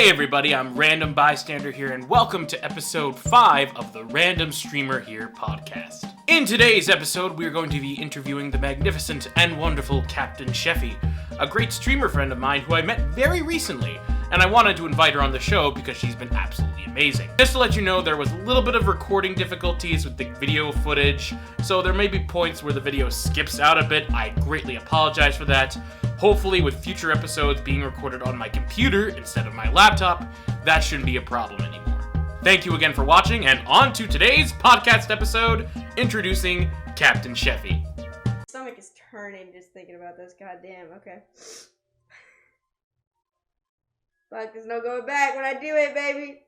Hey everybody, I'm Random Bystander here, and welcome to episode 5 of the Random Streamer Here podcast. In today's episode, we are going to be interviewing the magnificent and wonderful CaptainChefy, a great streamer friend of mine who I met very recently, and I wanted to invite her on the show because she's been absolutely amazing. Just to let you know, there was a little bit of recording difficulties with the video footage, so there may be points where the video skips out a bit. I greatly apologize for that. Hopefully, with future episodes being recorded on my computer instead of my laptop, that shouldn't be a problem anymore. Thank you again for watching, and on to today's podcast episode, introducing CaptainChefy. Stomach is turning just thinking about this. Goddamn. Okay. Fuck, there's no going back when I do it, baby.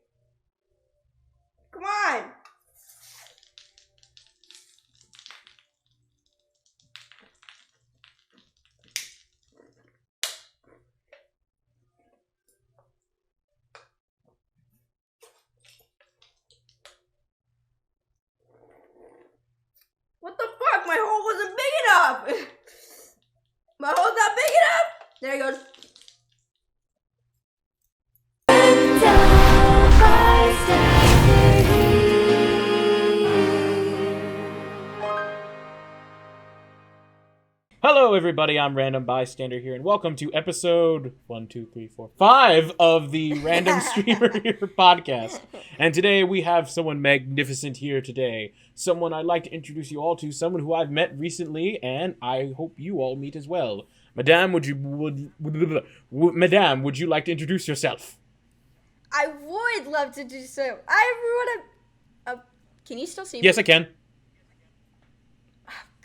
Come on. What the fuck? My hole wasn't big enough. My hole's not big enough. There he goes. Hello everybody, I'm Random Bystander here, and welcome to episode 5 of the Random Streamer Here podcast. And today we have someone magnificent here today. Someone I'd like to introduce you all to, someone who I've met recently, and I hope you all meet as well. Madame, would you like to introduce yourself? I would love to do so. Can you still see me? Yes, I can.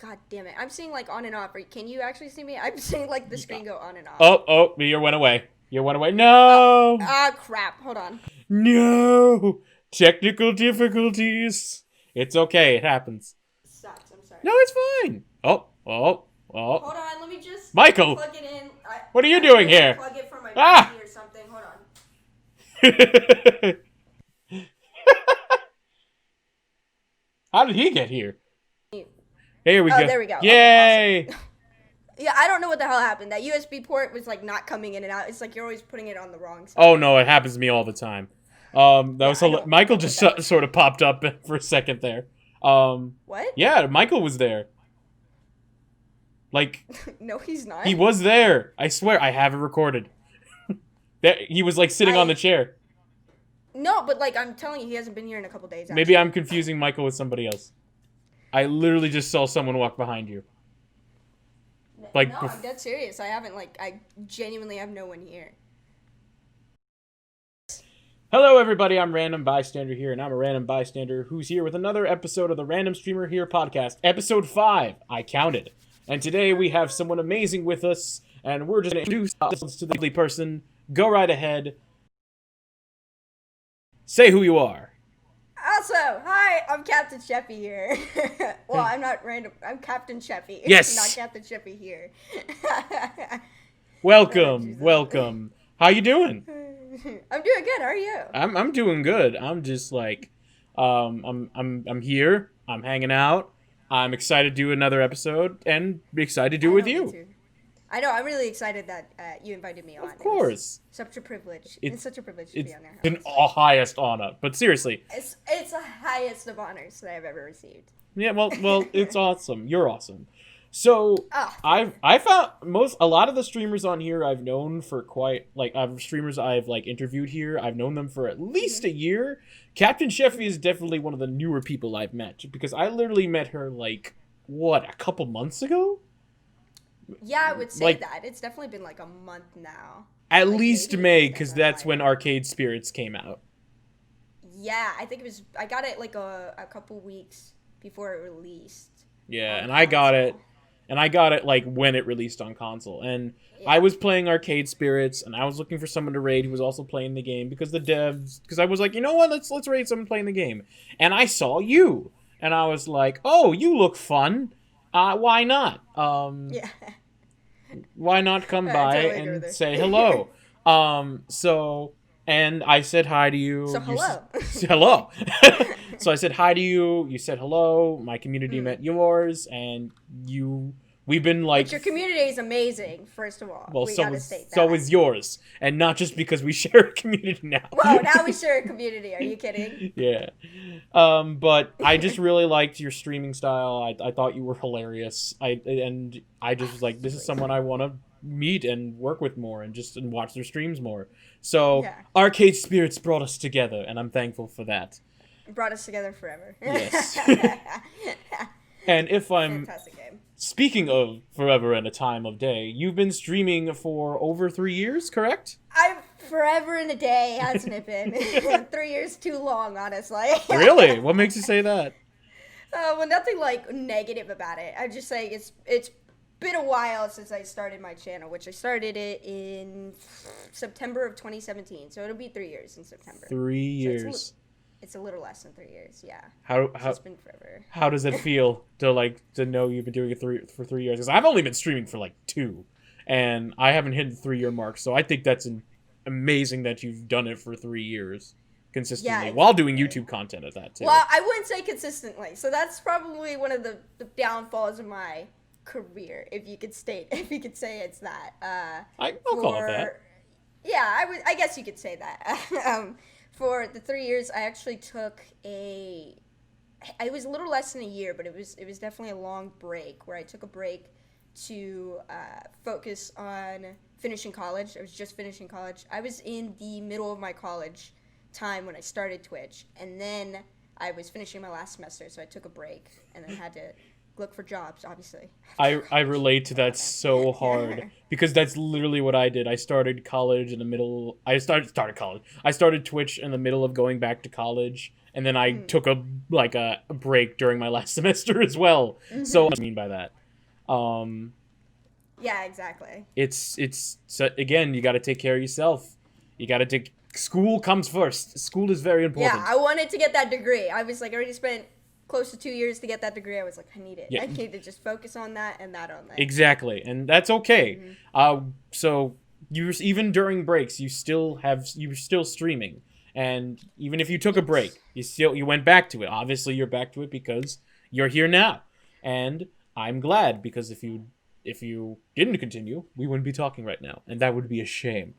God damn it. I'm seeing like on and off. Can you actually see me? I'm seeing like the screen go on and off. Oh, you went away. No! Crap. Hold on. No! Technical difficulties. It's okay. It happens. Sucks. I'm sorry. No, it's fine. Oh. Hold on. Let me just Michael! plug it in. What are you doing here? Plug it from my PC or something. Hold on. How did he get here? Here we go. There we go. Yay! Okay, awesome. Yeah, I don't know what the hell happened. That USB port was like not coming in and out. It's like you're always putting it on the wrong side. Oh no, it happens to me all the time. Michael just sort of popped up for a second there. What? Yeah, Michael was there. Like, no, he's not. He was there. I swear, I have it recorded. He was like sitting on the chair. No, but like I'm telling you, he hasn't been here in a couple days. Actually. Maybe I'm confusing Michael with somebody else. I literally just saw someone walk behind you. Like, no, I'm dead serious. I genuinely have no one here. Hello everybody, I'm Random Bystander here, and I'm a random bystander who's here with another episode of the Random Streamer Here podcast, episode 5, I counted. And today we have someone amazing with us, and we're just going to introduce ourselves to the lovely person. Go right ahead. Say who you are. Also, hi, I'm CaptainChefy here. Well, I'm not random. I'm CaptainChefy. Yes. Not CaptainChefy here. Welcome. How you doing? I'm doing good. How are you? I'm doing good. I'm just like, I'm here. I'm hanging out. I'm excited to do another episode, and excited to do it with you. I know. I'm really excited that you invited me on. Of course. Such a privilege. It's such a privilege to be on there. It's an highest honor. But seriously. It's the highest of honors that I've ever received. Yeah, well, it's awesome. You're awesome. So I found a lot of the streamers on here I've known for streamers I've like interviewed here. I've known them for at least a year. CaptainChefy is definitely one of the newer people I've met because I literally met her like a couple months ago. Yeah, I would say that. It's definitely been like a month now. At least May, because that's when Arcade Spirits came out. Yeah, I think it was. I got it like a couple weeks before it released. Yeah, and I got it like when it released on console. And yeah. I was playing Arcade Spirits, and I was looking for someone to raid who was also playing the game because I was like, you know what, let's raid someone playing the game. And I saw you, and I was like, oh, you look fun. Why not? Yeah. Why not come by and say hello? And I said hi to you. So hello. Hello. So I said hi to you. You said hello. My community met yours, and you We've been like... But your community is amazing, first of all. Well, we so gotta is, state that. so is yours. And not just because we share a community now. Well, now we share a community. Are you kidding? Yeah. But I just really liked your streaming style. I thought you were hilarious. I just was like, this is someone I want to meet and work with more and watch their streams more. So Arcade Spirits brought us together, and I'm thankful for that. It brought us together forever. Yes. And if I'm... Fantastic game. Speaking of forever and a time of day, you've been streaming for over 3 years, correct? I'm forever and a day, hasn't it been? 3 years too long, honestly. Really? What makes you say that? Well, nothing like negative about it. I'm just saying it's been a while since I started my channel, which I started it in September of 2017. So it'll be 3 years in September. 3 years. So it's a little less than 3 years, yeah. How it's been forever. How does it feel to know you've been doing it for 3 years? Because I've only been streaming for like 2, and I haven't hit the 3-year mark. So I think that's amazing that you've done it for 3 years consistently while doing YouTube content at that too. Well, I wouldn't say consistently. So that's probably one of the downfalls of my career, if you could say it's that. I'll call it that. Yeah, I guess you could say that. For the 3 years, I actually took it was a little less than a year, but it was definitely a long break where I took a break to focus on finishing college. I was just finishing college. I was in the middle of my college time when I started Twitch, and then I was finishing my last semester, so I took a break and then had to look for jobs, obviously. I relate to that so hard because that's literally what I did. I started college in the middle. I started college. I started Twitch in the middle of going back to college, and then I took a break during my last semester as well. Mm-hmm. So what I mean by that. Yeah, exactly. It's again, you got to take care of yourself. You got to take school comes first. School is very important. Yeah, I wanted to get that degree. I was like, I already spent close to 2 years to get that degree. I was like, I need it. Yeah. I need to just focus on that and that only. Exactly, and that's okay. Mm-hmm. So even during breaks, you were still streaming, and even if you took a break, you went back to it. Obviously, you're back to it because you're here now, and I'm glad because if you didn't continue, we wouldn't be talking right now, and that would be a shame.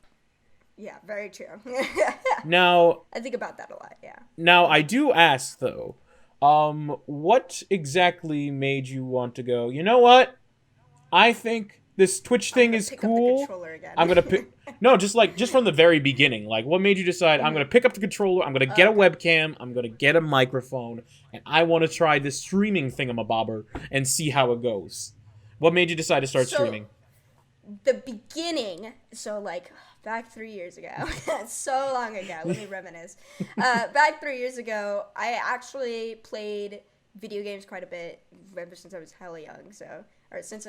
Yeah, very true. Now, I think about that a lot. Yeah. Now I do ask though. What exactly made you want to go, you know what? I think this Twitch thing is cool. I'm going to pick... No, just from the very beginning. Like, what made you decide, I'm going to pick up the controller, I'm going to get a webcam, I'm going to get a microphone, and I want to try this streaming thingamabobber and see how it goes? What made you decide to start streaming? The beginning, back 3 years ago, so long ago, let me reminisce. Back 3 years ago, I actually played video games quite a bit ever since I was hella young. Since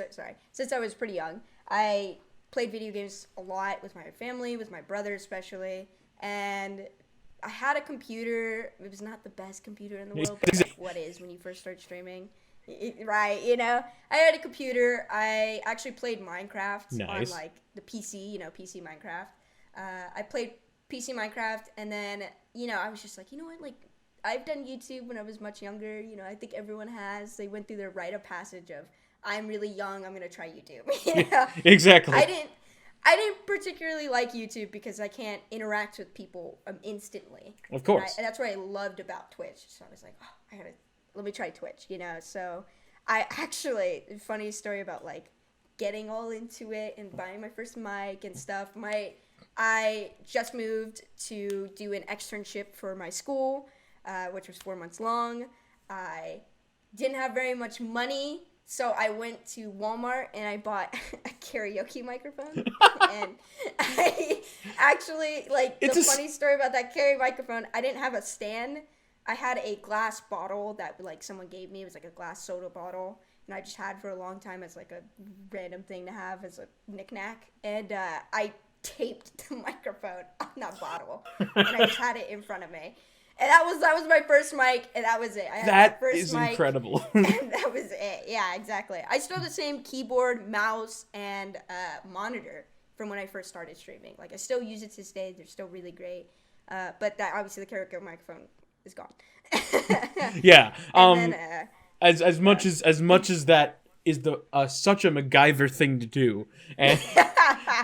I was pretty young. I played video games a lot with my family, with my brother especially, and I had a computer. It was not the best computer in the world, but what is when you first start streaming. Right, I had a computer. I actually played Minecraft on the PC, PC Minecraft. I played PC Minecraft, and then I was just like, you know what, I've done YouTube when I was much younger. I think everyone has. They went through their rite of passage of I'm really young, I'm gonna try YouTube. Exactly. I didn't particularly like YouTube because I can't interact with people instantly. Of course. And that's what I loved about Twitch. So I was like, let me try Twitch, So I actually, funny story about getting all into it and buying my first mic and stuff. I just moved to do an externship for my school, which was 4 months long. I didn't have very much money, so I went to Walmart and I bought a karaoke microphone. And I actually, funny story about that karaoke microphone, I didn't have a stand. I had a glass bottle that someone gave me. It was a glass soda bottle, and I just had for a long time as a random thing to have as a knickknack. And I taped the microphone on that bottle, and I just had it in front of me. And that was my first mic, and that was it. I had that first is mic, incredible. And that was it. Yeah, exactly. I still have the same keyboard, mouse, and monitor from when I first started streaming. I still use it to this day. They're still really great. But that obviously the karaoke microphone is gone. Yeah. As much as that is the such a MacGyver thing to do, and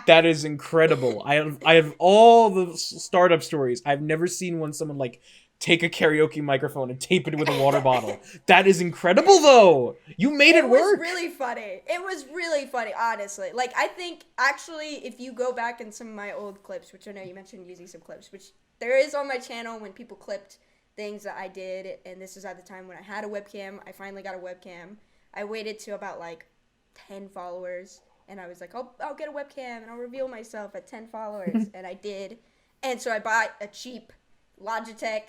that is incredible. I have all the startup stories. I've never seen someone like take a karaoke microphone and tape it with a water bottle. That is incredible, though. You made it work. It was really funny. It was really funny, honestly. Like, I think, actually, if you go back in some of my old clips, which I know you mentioned using some clips, which there is on my channel when people clipped things that I did, and this is at the time when I had a webcam. I finally got a webcam. I waited to about, like, 10 followers, and I was like, I'll get a webcam, and I'll reveal myself at 10 followers, and I did. And so I bought a cheap Logitech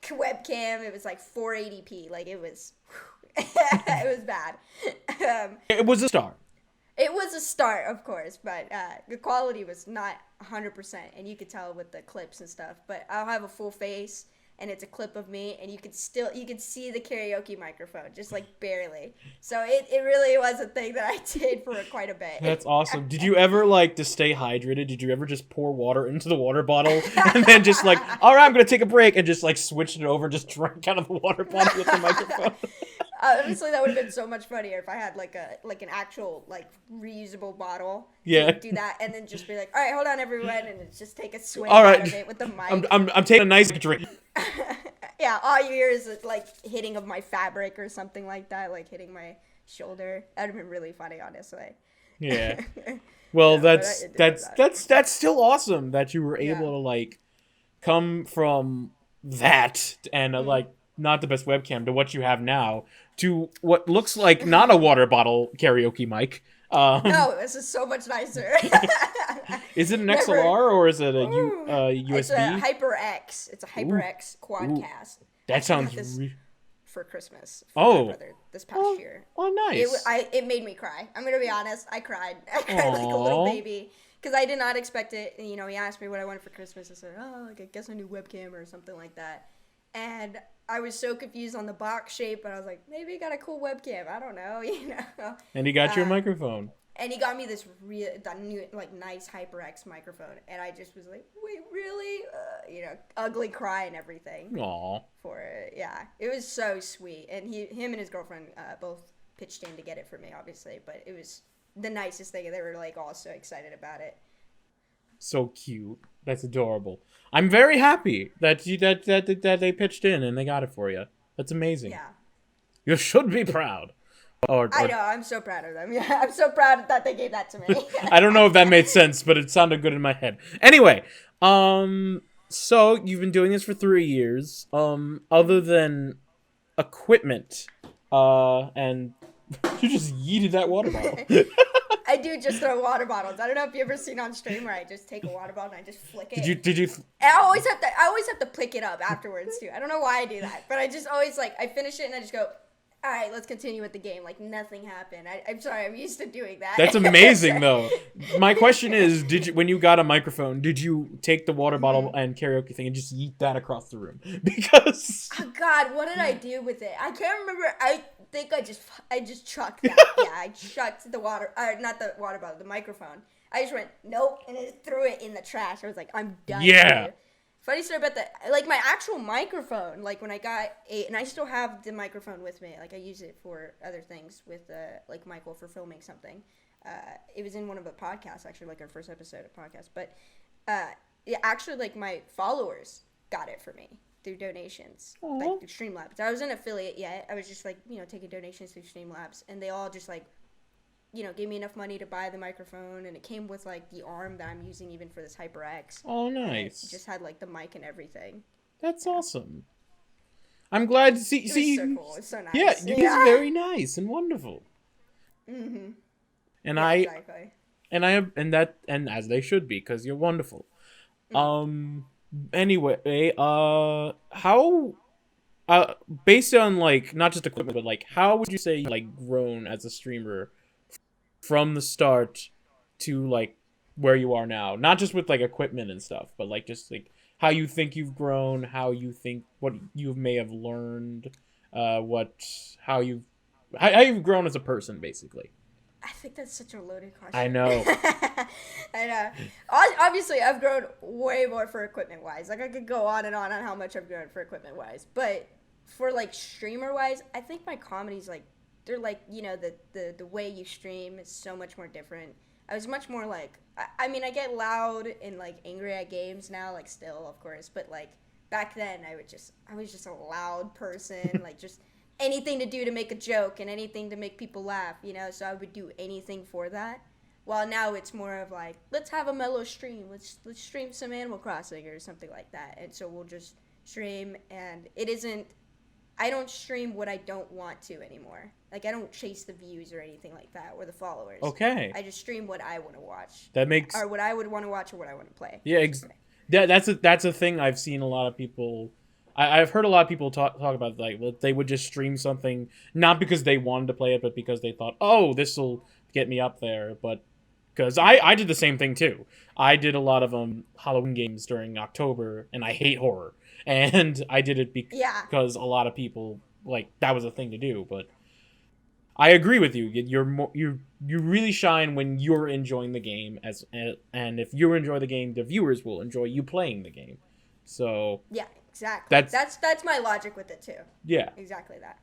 webcam. It was like 480p. Like, it was it was bad. It was a start. It was a start, of course, but the quality was not 100%, and you could tell with the clips and stuff. But I'll have a full face, and it's a clip of me, and you could see the karaoke microphone, just like barely. So it really was a thing that I did for quite a bit. That's awesome. Did you ever, like, to stay hydrated, did you ever just pour water into the water bottle and then just like, all right, I'm going to take a break, and just like switch it over and just drink out of the water bottle with the microphone? Honestly, that would have been so much funnier if I had like an actual like reusable bottle. Yeah. Do that and then just be like, all right, hold on, everyone, and just take a swig all right. out of it with the mic. I'm taking a nice drink. Yeah, all you hear is like hitting of my fabric or something like that, like hitting my shoulder. That would have been really funny, honestly. Yeah. Well, Yeah, that's still awesome that you were able to like come from that and like not the best webcam to what you have now to what looks like not a water bottle karaoke mic. No, this is so much nicer. Is it an XLR or is it a USB? It's a HyperX. It's a HyperX Quadcast. That sounds for Christmas. For my brother this past year. Oh, nice. It made me cry. I'm gonna be honest. I cried. I cried like a little baby because I did not expect it. And, you know, he asked me what I wanted for Christmas. I said, like, I guess a new webcam or something like that. And I was so confused on the box shape, but I was like, maybe he got a cool webcam. I don't know, you know. And he got you a microphone. And he got me this new, like, nice HyperX microphone. And I just was like, wait, really? You know, ugly cry and everything. Aww. For it, yeah. It was so sweet. And him and his girlfriend both pitched in to get it for me, obviously. But it was the nicest thing. They were, like, all so excited about it. So cute. That's adorable. I'm very happy that they pitched in and they got it for you. That's amazing. Yeah. You should be proud. I know. I'm so proud of them. Yeah, I'm so proud that they gave that to me. I don't know if that made sense, but it sounded good in my head. Anyway, so you've been doing this for 3 years. Other than equipment, and you just yeeted that water bottle. I do just throw water bottles. I don't know if you ever seen on stream where I just take a water bottle and I just flick it. Did you? I always have to pick it up afterwards too. I don't know why I do that, but I just always like I finish it and I just go, all right, let's continue with the game. Like nothing happened. I'm sorry, I'm used to doing that. That's amazing though. My question is, when you got a microphone, did you take the water bottle and karaoke thing and just yeet that across the room? Because oh God, what did I do with it? I can't remember. I think I just chucked that. Yeah, I chucked the water, not the water bottle, the microphone. I just went nope and just threw it in the trash. I was like, I'm done. Yeah. Here. Funny story about like my actual microphone. Like when I got and I still have the microphone with me. Like I use it for other things with like Michael for filming something. It was in one of the podcasts actually, like our first episode of podcast. But yeah, actually, like my followers got it for me through donations, like through Streamlabs. I wasn't an affiliate yet. I was just like taking donations through Streamlabs, and they all just like gave me enough money to buy the microphone, and it came with like the arm that I'm using even for this HyperX. Oh, nice. It just had like the mic and everything. That's awesome. I'm glad to see. It was so cool. It's so nice. Yeah, it's very nice and wonderful. Mhm. And yeah, exactly. And as they should be, because you're wonderful. Anyway, how, based on like not just equipment, but like how would you say you like grown as a streamer from the start to like where you are now? Not just with like equipment and stuff, but like just like how you think you've grown, how you think what you may have learned, how you've grown as a person, basically. I think that's such a loaded question. I know. I know. Obviously, I've grown way more for equipment-wise. Like, I could go on and on how much I've grown for equipment-wise. But for, like, streamer-wise, I think my comedy's, like, they're like, you know, the way you stream is so much more different. I was much more like, I mean, I get loud and like angry at games now, like still, of course, but like back then I was just a loud person, like just anything to do to make a joke and anything to make people laugh, you know, so I would do anything for that. While now it's more of like, let's have a mellow stream, let's stream some Animal Crossing or something like that, and so we'll just stream, and it isn't, I don't stream what I don't want to anymore. Like, I don't chase the views or anything like that, or the followers. Okay. I just stream what I want to watch. That makes... Or what I would want to watch or what I want to play. Yeah, that's a thing I've seen a lot of people... I've heard a lot of people talk about, like, they would just stream something, not because they wanted to play it, but because they thought, oh, this will get me up there. But, because I did the same thing, too. I did a lot of Halloween games during October, and I hate horror. And I did it because a lot of people, like, that was a thing to do, but... I agree with you. You really shine when you're enjoying the game, and if you enjoy the game, the viewers will enjoy you playing the game. So yeah, exactly. That's my logic with it too. Yeah, exactly that.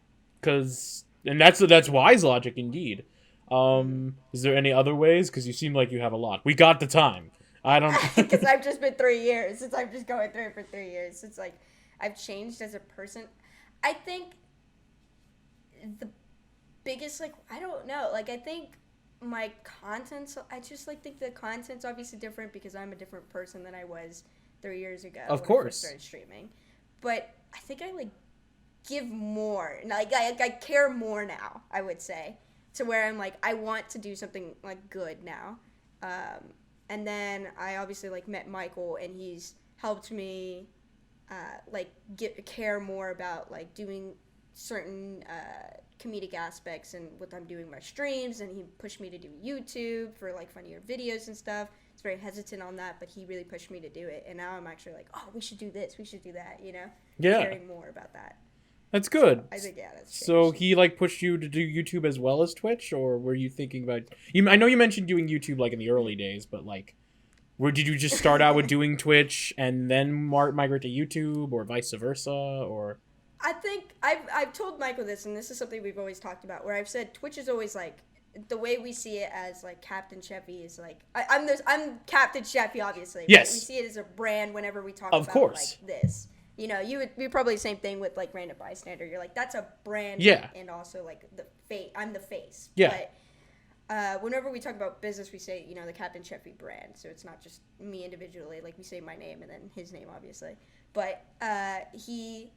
And that's wise logic indeed. Is there any other ways? Because you seem like you have a lot. We got the time. I don't. Because I've just been 3 years since I'm just going through it for 3 years. It's like I've changed as a person. I think the biggest, like, I don't know, like, I think my content, I just like think the content's obviously different because I'm a different person than I was 3 years ago. Of course. When I first started streaming. But I think I like give more, like I care more now, I would say, to where I'm like, I want to do something like good now. And then I obviously like met Michael, and he's helped me like care more about like doing certain comedic aspects and what I'm doing my streams, and he pushed me to do YouTube for like funnier videos and stuff. It's very hesitant on that, but he really pushed me to do it, and now I'm actually like, oh, we should do this, we should do that, you know? Yeah. Caring more about that. That's good. So I think, yeah, that's changed. So he like pushed you to do YouTube as well as Twitch, or were you thinking about... I know you mentioned doing YouTube like in the early days, but like, did you just start out with doing Twitch and then migrate to YouTube, or vice versa, or... I think I've told Michael this, and this is something we've always talked about, where I've said Twitch is always like, the way we see it as like CaptainChefy is like, I'm CaptainChefy, obviously. Yes. We see it as a brand whenever we talk of about course. Like this. You know, you're probably the same thing with like Random Bystander. You're like, that's a brand. Yeah. And also like the face. I'm the face. Yeah. But whenever we talk about business, we say, you know, the CaptainChefy brand. So it's not just me individually. Like we say my name and then his name, obviously. But he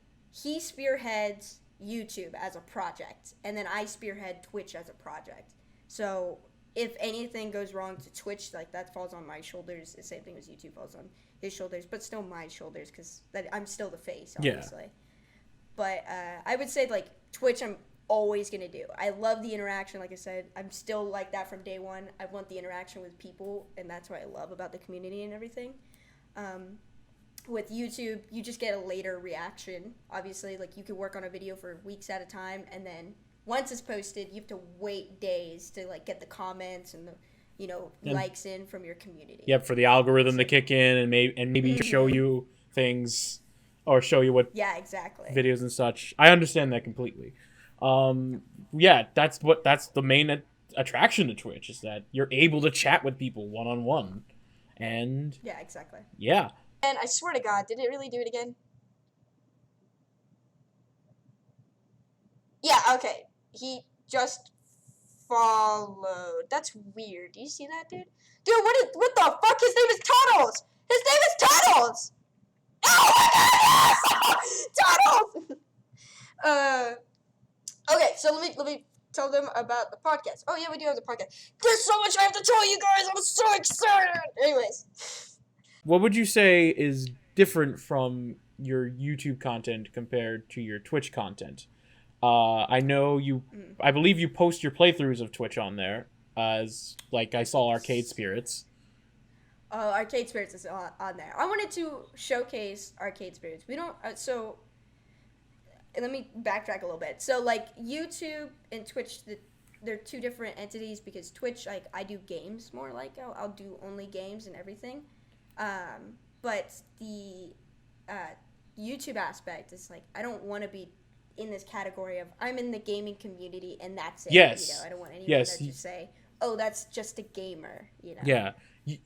spearheads YouTube as a project, and then I spearhead Twitch as a project. So if anything goes wrong to Twitch, like that falls on my shoulders. The same thing as YouTube falls on his shoulders, but still my shoulders because I'm still the face, obviously. Yeah. But I would say like Twitch, I'm always gonna do. I love the interaction. Like I said, I'm still like that from day one. I want the interaction with people, and that's what I love about the community and everything. With YouTube, you just get a later reaction. Obviously, like you could work on a video for weeks at a time, and then once it's posted, you have to wait days to like get the comments and the, you know, likes in from your community. Yep, for the algorithm to kick in and maybe show you things or show you what exactly videos and such. I understand that completely. That's the main attraction to Twitch, is that you're able to chat with people one-on-one. And yeah, exactly. Yeah. And I swear to God, did it really do it again? Yeah, okay. He just followed. That's weird. Do you see that, dude? Dude, what the fuck? His name is Tunnels! His name is Tunnels! Oh my God! Tunnels! Okay, so let me tell them about the podcast. Oh yeah, we do have the podcast. There's so much I have to tell you guys. I'm so excited. Anyways. What would you say is different from your YouTube content compared to your Twitch content? I know I believe you post your playthroughs of Twitch on there, as like I saw Arcade Spirits. Oh, Arcade Spirits is on there. I wanted to showcase Arcade Spirits. We don't. So let me backtrack a little bit. So like YouTube and Twitch, they're two different entities, because Twitch, like I do games more. Like I'll do only games and everything. But the YouTube aspect is like, I don't want to be in this category of I'm in the gaming community and that's it. Yes. You know, I don't want anyone to just say, oh, that's just a gamer. You know. Yeah.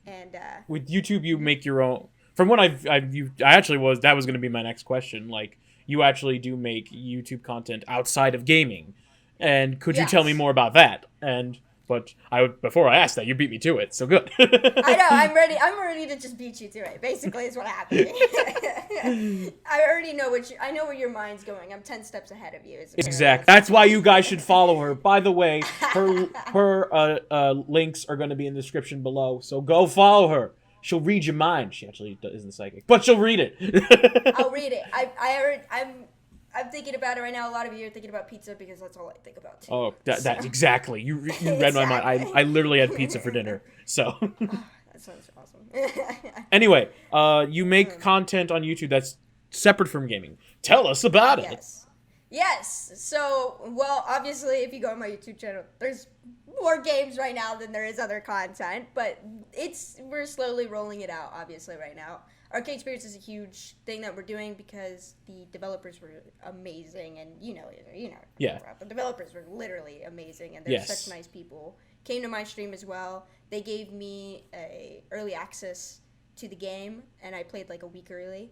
And with YouTube, you make your own. From what that was going to be my next question. Like, you actually do make YouTube content outside of gaming, and could you tell me more about that? But before I asked that, you beat me to it, so good. I know, I'm ready. I'm ready to just beat you to it. Basically, is what happened. I already know I know where your mind's going. I'm 10 steps ahead of you. Exactly. That's why you guys should follow her. By the way, her links are going to be in the description below, so go follow her. She'll read your mind. She actually isn't psychic, but she'll read it. I'll read it. I'm thinking about it right now. A lot of you are thinking about pizza because that's all I think about too. Oh, that's exactly. You read my mind. I literally had pizza for dinner. So. Oh, that sounds awesome. Anyway, you make content on YouTube that's separate from gaming. Tell us about it. Yes. So, well, obviously, if you go on my YouTube channel, there's more games right now than there is other content, but we're slowly rolling it out, obviously, right now. Arcade Spirits is a huge thing that we're doing because the developers were amazing, and yeah, the developers were literally amazing, and they're such nice people. Came to my stream as well. They gave me a early access to the game, and I played like a week early,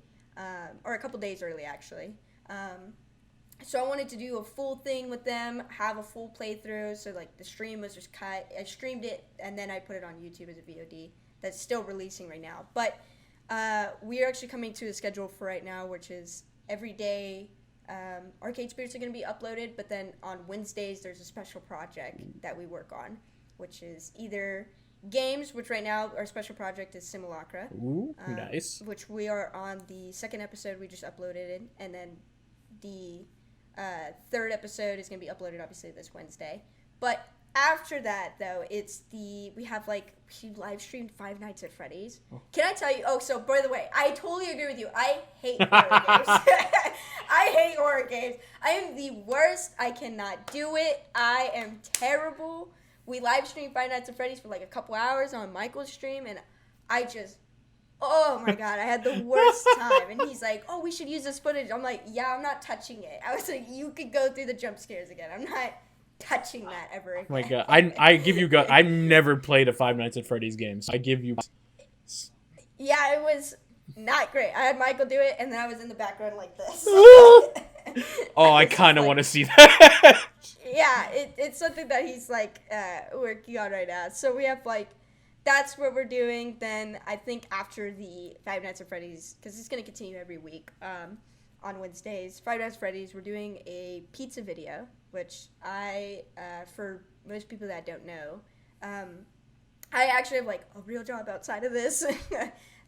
or a couple days early actually. So I wanted to do a full thing with them, have a full playthrough. So like the stream was just cut. I streamed it and then I put it on YouTube as a VOD. That's still releasing right now. But we are actually coming to a schedule for right now, which is every day Arcade Spirits are going to be uploaded. But then on Wednesdays there's a special project that we work on, which is either games, which right now our special project is Simulacra. Ooh, nice. Which we are on the second episode we just uploaded it, and then the third episode is going to be uploaded obviously this Wednesday. But after that though, we live streamed Five Nights at Freddy's. Oh. Can I tell you? Oh, so by the way, I totally agree with you. I hate horror games. I hate horror games. I am the worst. I cannot do it. I am terrible. We live streamed Five Nights at Freddy's for like a couple hours on Michael's stream, and oh my god, I had the worst time. And he's like, oh, we should use this footage. I'm like, yeah, I'm not touching it. I was like, you could go through the jump scares again. I'm not touching that ever again. Oh my god, I give you guys, I've never played a Five Nights at Freddy's game, so I give you. Yeah, it was not great. I had Michael do it, and then I was in the background like this. Oh, I kind of want to see that. Yeah, it's something that he's like working on right now. So we have like, that's what we're doing. Then I think after the Five Nights at Freddy's, because it's going to continue every week on Wednesdays, Five Nights at Freddy's, we're doing a pizza video, which for most people that don't know, I actually have like a real job outside of this.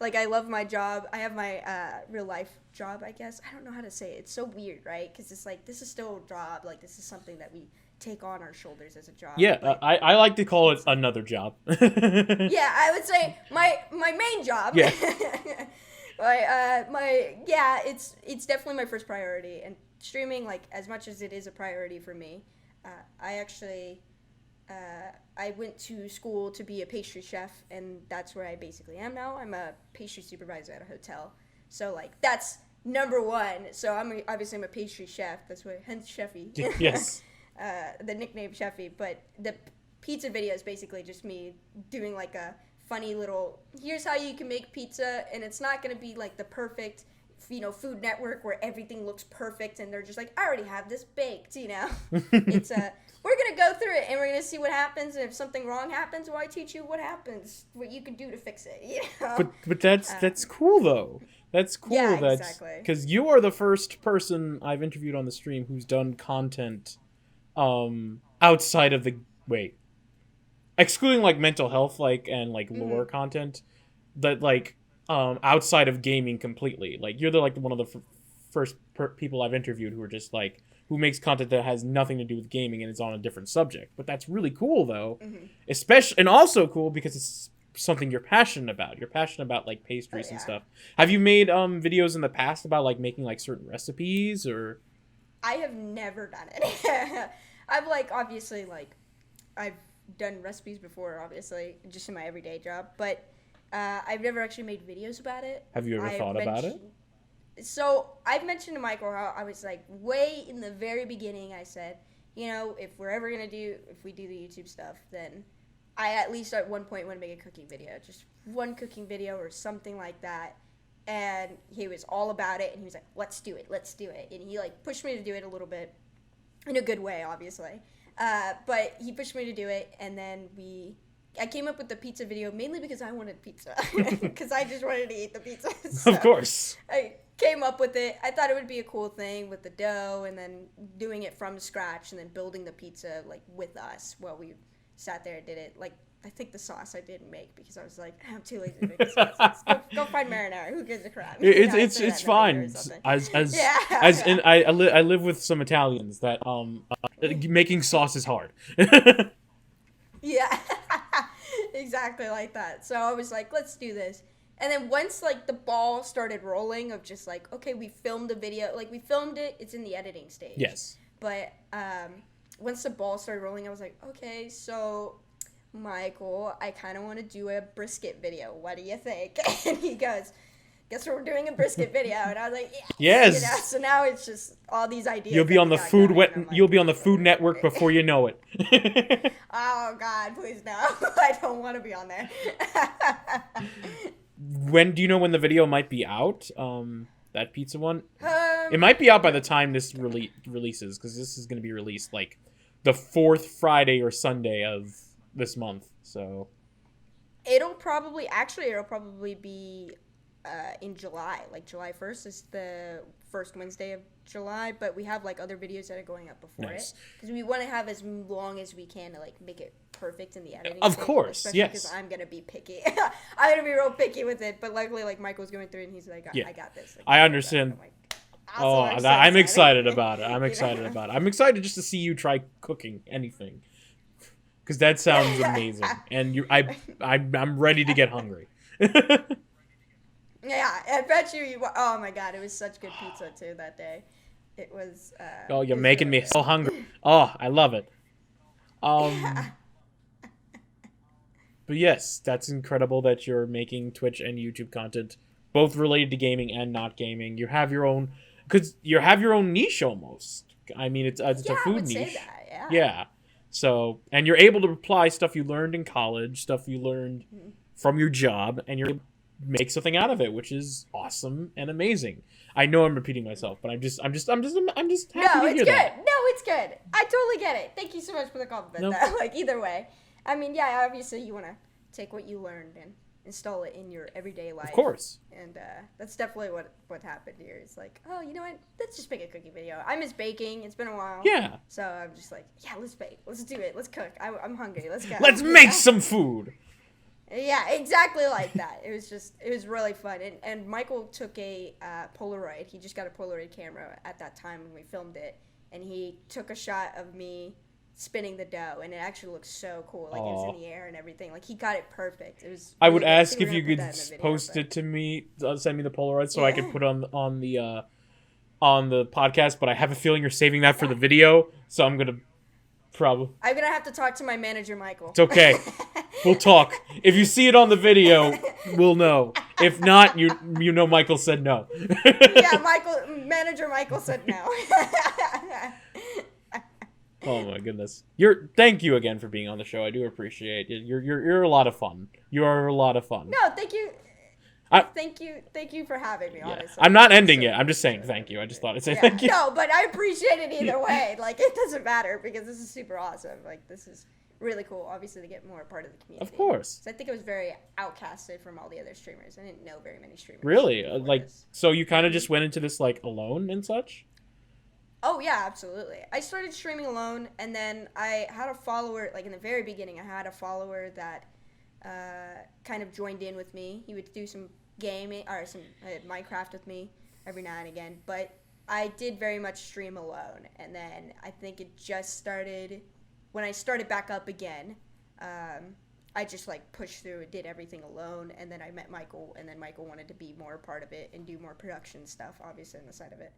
Like, I love my job. I have my real life job, I guess. I don't know how to say it. It's so weird, right? Because it's like, this is still a job. Like, this is something that we take on our shoulders as a job. Yeah, I like to call it another job. Yeah, I would say my main job. Yeah. It's definitely my first priority. And streaming, like, as much as it is a priority for me, I actually... I went to school to be a pastry chef, and that's where I basically am now. I'm a pastry supervisor at a hotel. So, like, that's number one. So, I'm a pastry chef. That's what, hence Chefy. Yes. The nickname Chefy. But the pizza video is basically just me doing, like, a funny little, here's how you can make pizza, and it's not going to be, like, the perfect, Food Network where everything looks perfect, and they're just like, I already have this baked, It's we're going to go through it, and we're going to see what happens, and if something wrong happens, well, I teach you what happens, what you can do to fix it, But that's cool, though. That's cool. Yeah, exactly. Because you are the first person I've interviewed on the stream who's done content outside of excluding, like, mental health, like, and, like, lore content, that, like, outside of gaming completely. Like, you're one of the first people I've interviewed who are just, like, who makes content that has nothing to do with gaming and is on a different subject. But that's really cool, though. Especially, and also cool because it's something you're passionate about. You're passionate about, like, pastries and stuff. Have you made videos in the past about, like, making, like, certain recipes, or? I have never done it. I've, like, obviously, like, I've done recipes before, obviously, just in my everyday job, but I've never actually made videos about it. Have you ever thought about it? So I've mentioned to Michael how I was like way in the very beginning. I said, you know, if we do the YouTube stuff, then I at least at one point want to make a cooking video, just one cooking video or something like that. And he was all about it, and he was like, let's do it, and he like pushed me to do it a little bit, in a good way, obviously. But he pushed me to do it, and then I came up with the pizza video mainly because I wanted pizza, because I just wanted to eat the pizza. So Of course. I came up with it. I thought it would be a cool thing with the dough, and then doing it from scratch, and then building the pizza like with us while we sat there and did it. Like, I think the sauce I didn't make because I was like, I'm too lazy to make the sauce. Go find marinara. Who gives a crap? It's fine. I live with some Italians that making sauce is hard. Yeah, exactly like that. So I was like, let's do this. And then once like the ball started rolling of just like, okay, we filmed a video, like we filmed it, it's in the editing stage. Yes. But once the ball started rolling, I was like, okay, so Michael, I kind of want to do a brisket video. What do you think? And he goes, guess we're doing a brisket video. And I was like, yes. You know, so now it's just all these ideas. You'll be on the Food Network before you know it. Oh God, please no! I don't want to be on there. When do you know when the video might be out? That pizza one. It might be out by the time this releases, because this is going to be released like the 4th Friday or Sunday of this month. So it'll probably be in July. Like July 1st is the first Wednesday of July, but we have like other videos that are going up before it, because we want to have as long as we can to like make it perfect in the editing. Of course, yes. Because I'm gonna be picky. I'm gonna be real picky with it. But luckily, like Michael's going through it, and he's like, I got this. Like, I understand. I'm excited about it. I'm excited about it. I'm excited just to see you try cooking anything, because that sounds amazing. And I'm ready to get hungry. Yeah, I bet you. Oh my God, it was such good pizza too that day. It was. You're making me so hungry. Oh, I love it. But yes, that's incredible that you're making Twitch and YouTube content, both related to gaming and not gaming. You have your own, niche almost. I mean, it's a food niche. Say that, yeah. So, and you're able to apply stuff you learned in college, stuff you learned from your job, and you're able to make something out of it, which is awesome and amazing. I know I'm repeating myself, but I'm just happy to hear that. No, it's good. I totally get it. Thank you so much for the compliment. Nope. Like, either way. I mean, yeah, obviously you want to take what you learned and install it in your everyday life. Of course. And that's definitely what happened here. It's like, oh, you know what? Let's just make a cooking video. I miss baking. It's been a while. Yeah. So I'm just like, yeah, let's bake. Let's do it. Let's cook. I'm hungry. Let's go. Let's make some food. Yeah, exactly like that. It was really fun. And Michael took a Polaroid. He just got a Polaroid camera at that time when we filmed it. And he took a shot of me spinning the dough, and it actually looks so cool. Like, it was in the air and everything. Like, he got it perfect. It was. I would ask if you could post it to me, send me the Polaroid, so I could put on the podcast. But I have a feeling you're saving that for the video, so I'm gonna have to talk to my manager, Michael. It's okay. We'll talk. If you see it on the video, we'll know. If not, you know Michael said no. Yeah, manager Michael said no. Oh my goodness. Thank you again for being on the show. I do appreciate it. You're a lot of fun. You are a lot of fun. No, thank you. Thank you for having me, honestly. I'm not ending it. I'm just saying thank you. I just thought I'd say thank you. No, but I appreciate it either way. Like, it doesn't matter, because this is super awesome. Like, this is really cool, obviously, to get more part of the community. Of course. So I think it was very outcasted from all the other streamers. I didn't know very many streamers. Really? So you kind of just went into this, like, alone and such? Oh, yeah, absolutely. I started streaming alone, and then I had a follower, like, in the very beginning, I had a follower that kind of joined in with me. He would do some gaming, or some Minecraft with me every now and again, but I did very much stream alone. And then I think it just started, when I started back up again, I just, like, pushed through and did everything alone, and then I met Michael, and then Michael wanted to be more a part of it and do more production stuff, obviously, on the side of it.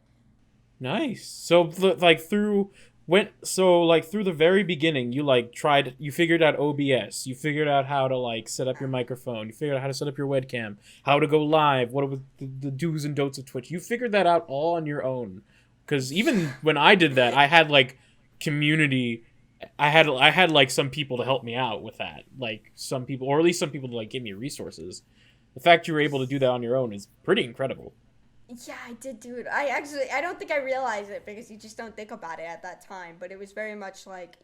Nice. So, like, through Like through the very beginning, you figured out OBS, you figured out how to like set up your microphone, you figured out how to set up your webcam, how to go live, what were the do's and don'ts of Twitch. You figured that out all on your own. Because even when I did that, I had like community. I had like some people to help me out with that, like some people, or at least some people to like give me resources. The fact you were able to do that on your own is pretty incredible. Yeah, I did do it. I don't think I realized it because you just don't think about it at that time. But it was very much like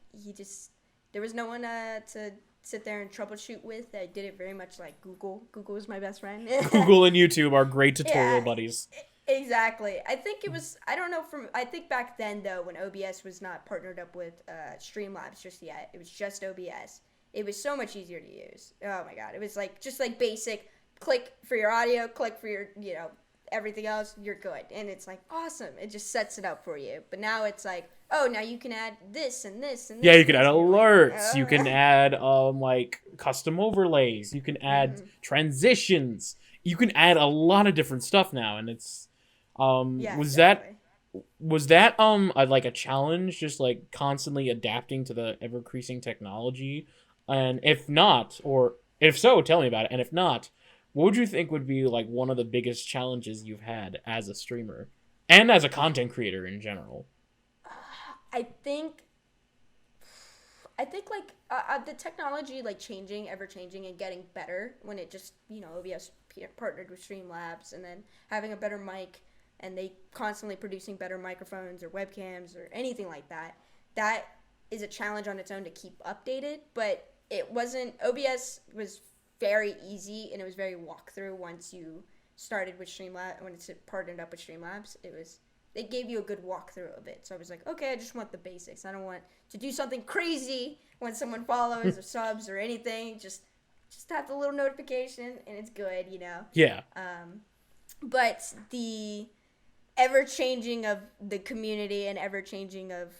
there was no one to sit there and troubleshoot with. I did it very much like Google. Google was my best friend. Google and YouTube are great tutorial buddies. Exactly. I think it was, I don't know, I think back then, though, when OBS was not partnered up with Streamlabs just yet, it was just OBS. It was so much easier to use. Oh, my God. It was like, just like basic, click for your audio, click for your, everything else, you're good. And it's like, awesome. It just sets it up for you. But now it's like, oh, now you can add this and this and this. Yeah, you can add alerts. You can add, like, custom overlays. You can add transitions. You can add a lot of different stuff now, and it's... was that like a challenge, just like constantly adapting to the ever increasing technology? And if not, or if so, tell me about it. And if not, what would you think would be like one of the biggest challenges you've had as a streamer and as a content creator in general? I think like the technology like changing, ever changing, and getting better when it just OBS partnered with Streamlabs, and then having a better mic. And they constantly producing better microphones or webcams or anything like that. That is a challenge on its own to keep updated, but OBS was very easy, and it was very walkthrough once you started with Streamlabs, when it's partnered up with Streamlabs. They gave you a good walkthrough of it. So I was like, okay, I just want the basics. I don't want to do something crazy when someone follows or subs or anything. Just have the little notification, and it's good, Yeah. But the ever-changing of the community and ever-changing of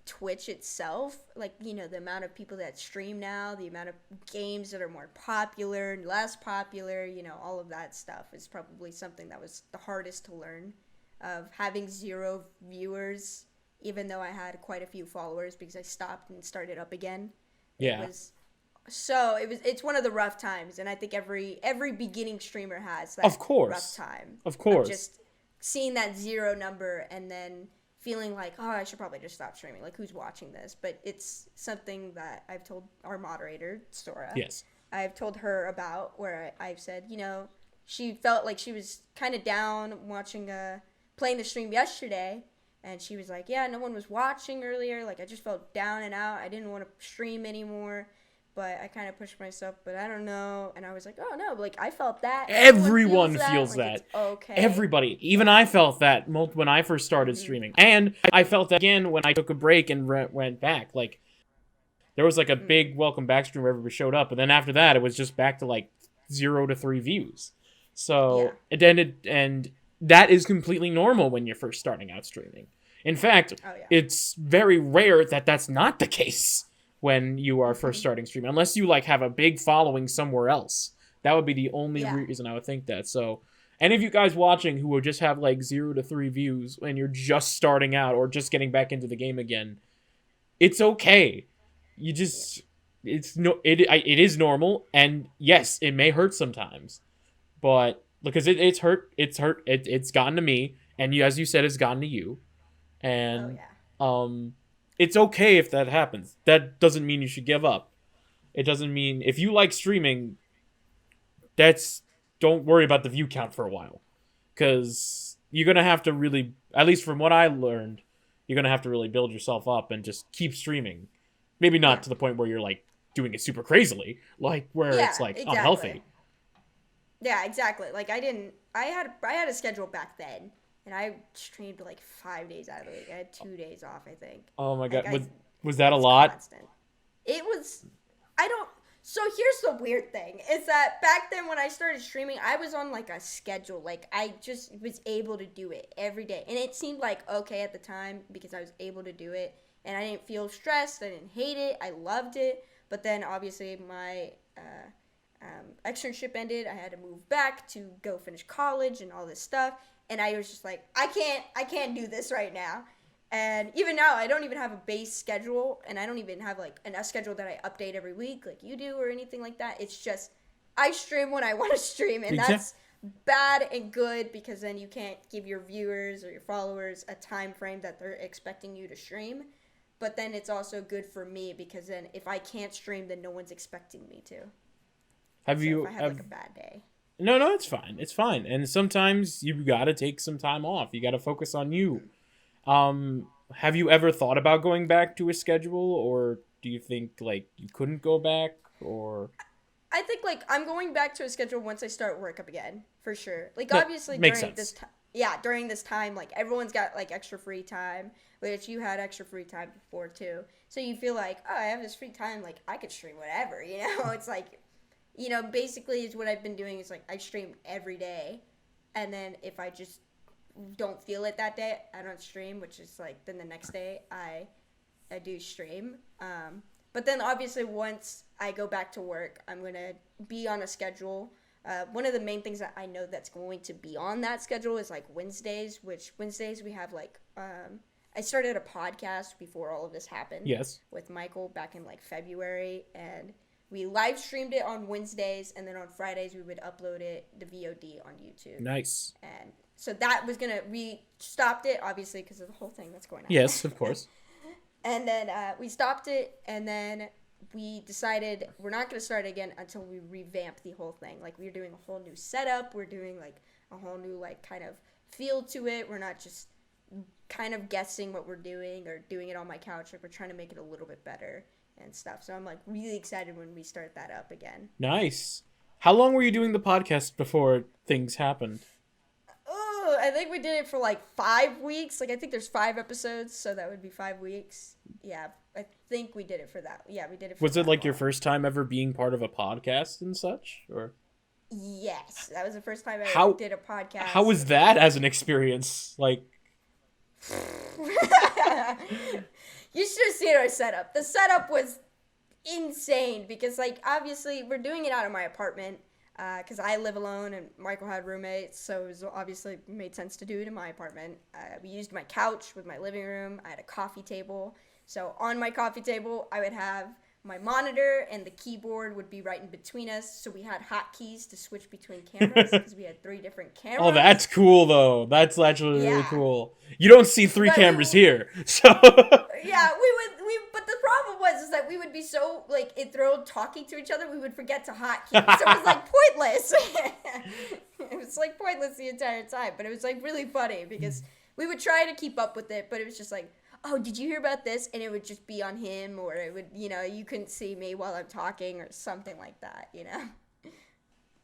Twitch itself, like, the amount of people that stream now, the amount of games that are more popular and less popular, all of that stuff is probably something that was the hardest to learn, of having 0 viewers, even though I had quite a few followers because I stopped and started up again. Yeah. It's one of the rough times, and I think every beginning streamer has that rough time. Of course. Just seeing that 0 number and then feeling like, oh, I should probably just stop streaming. Like, who's watching this? But it's something that I've told our moderator, Sora. Yes. I've told her about, where I've said, she felt like she was kind of down watching, playing the stream yesterday. And she was like, yeah, no one was watching earlier. Like, I just felt down and out. I didn't want to stream anymore. But I kind of pushed myself, but I don't know. And I was like, oh, no, like, I felt that. Everyone feels that. Like, okay. Everybody. Even I felt that when I first started streaming. And I felt that again when I took a break and went back. Like, there was, like, a big welcome back stream where everybody showed up. And then after that, it was just back to, like, 0 to 3 views. So, and that is completely normal when you're first starting out streaming. In fact, it's very rare that that's not the case when you are first starting streaming, unless you like have a big following somewhere else. That would be the only reason I would think that. So any of you guys watching who will just have like 0 to 3 views when you're just starting out or just getting back into the game again, it's okay. It is normal, and yes, it may hurt sometimes, but because it's gotten to me, and as you said, it's gotten to you, and it's okay if that happens. That doesn't mean you should give up. It doesn't mean if you like streaming, don't worry about the view count for a while. Because you're going to have to really, at least from what I learned, you're going to have to really build yourself up and just keep streaming. Maybe not to the point where you're like doing it super crazily, like where it's like unhealthy. Yeah, exactly. Like I had a schedule back then. And I streamed like 5 days out of the week. I had 2 days off, I think. Oh my god, was that a lot? Constant. It was. So here's the weird thing: is that back then when I started streaming, I was on like a schedule. Like I just was able to do it every day, and it seemed like okay at the time because I was able to do it, and I didn't feel stressed. I didn't hate it. I loved it. But then obviously my externship ended. I had to move back to go finish college and all this stuff. And I was just like, I can't do this right now. And even now, I don't even have a base schedule, and I don't even have like a schedule that I update every week like you do or anything like that. It's just I stream when I want to stream, and that's bad and good because then you can't give your viewers or your followers a time frame that they're expecting you to stream. But then it's also good for me because then if I can't stream, then no one's expecting me to. If I have like a bad day. No, it's fine. It's fine. And sometimes you gotta take some time off. You gotta focus on you. Have you ever thought about going back to a schedule, or do you think like you couldn't go back, or? I think like I'm going back to a schedule once I start work up again, for sure. Like obviously during this time, like everyone's got like extra free time, which you had extra free time before too. So you feel like, oh, I have this free time, like I could stream whatever, you know? It's like, you know, basically is what I've been doing is like I stream every day, and then if I just don't feel it that day, I don't stream, which is like then the next day I do stream. But then obviously once I go back to work, I'm going to be on a schedule. One of the main things that I know that's going to be on that schedule is like Wednesdays, which Wednesdays we have like, I started a podcast before all of this happened. Yes. With Michael back in like February, and we live streamed it on Wednesdays, and then on Fridays we would upload it, the VOD on YouTube. Nice. And so that was we stopped it obviously because of the whole thing that's going on. Yes, of course. And then we stopped it, and then we decided we're not going to start again until we revamp the whole thing. Like, we're doing a whole new setup. We're doing, like, a whole new, like, kind of feel to it. We're not just kind of guessing what we're doing or doing it on my couch. Like, we're trying to make it a little bit better and stuff. So I'm, like, really excited when we start that up again. Nice. How long were you doing the podcast before things happened? I think we did it for like 5 weeks. Like, I think there's 5 episodes, so that would be 5 weeks. Yeah, I think we did it for that. Yeah, we did it for Was it like long. your first time ever being part of a podcast and such, or? Yes, that was the first time I ever did a podcast. How was that as an experience? Like, you should have seen our setup. The setup was insane because, like, obviously we're doing it out of my apartment. Because I live alone and Michael had roommates, so it was obviously made sense to do it in my apartment. We used my couch with my living room. I had a coffee table. So on my coffee table, I would have my monitor, and the keyboard would be right in between us. So we had hotkeys to switch between cameras because we had 3 different cameras. Oh, that's cool, though. That's actually really cool. You don't see 3 cameras here, so... Yeah, but the problem was that we would be so, like, enthralled talking to each other, we would forget to hotkey. So it was, like, pointless. It was, like, pointless the entire time. But it was, like, really funny because we would try to keep up with it, but it was just like, oh, did you hear about this? And it would just be on him, or it would, you know, you couldn't see me while I'm talking or something like that, you know?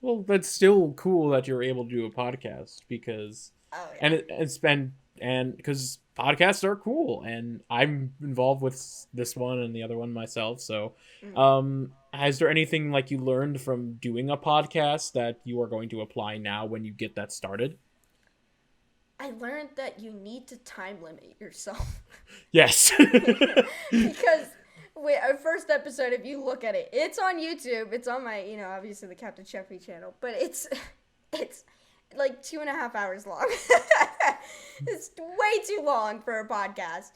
Well, that's still cool that you're able to do a podcast because... Oh, yeah. And because podcasts are cool, and I'm involved with this one and the other one myself, so has there anything like you learned from doing a podcast that you are going to apply now when you get that started? I learned that you need to time limit yourself. Yes. Because our first episode, if you look at it, it's on YouTube. It's on my, you know, obviously the CaptainChefy channel, but it's like 2.5 hours long. It's way too long for a podcast.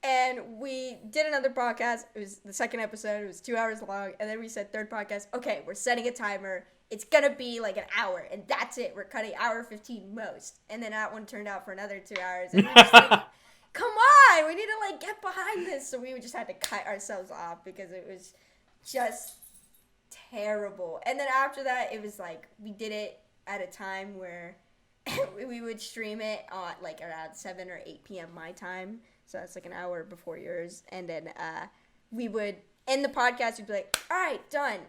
And we did another podcast. It was the second episode. It was 2 hours long. And then we said third podcast, okay, we're setting a timer. It's going to be like an hour. And that's it. We're cutting hour 15 most. And then that one turned out for another 2 hours. And we were just like, come on, we need to like get behind this. So we just had to cut ourselves off because it was just terrible. And then after that, it was like we did it at a time where we would stream it on like around 7 or 8 p.m. my time. So that's like an hour before yours. And then we would end the podcast. We'd be like, all right, done.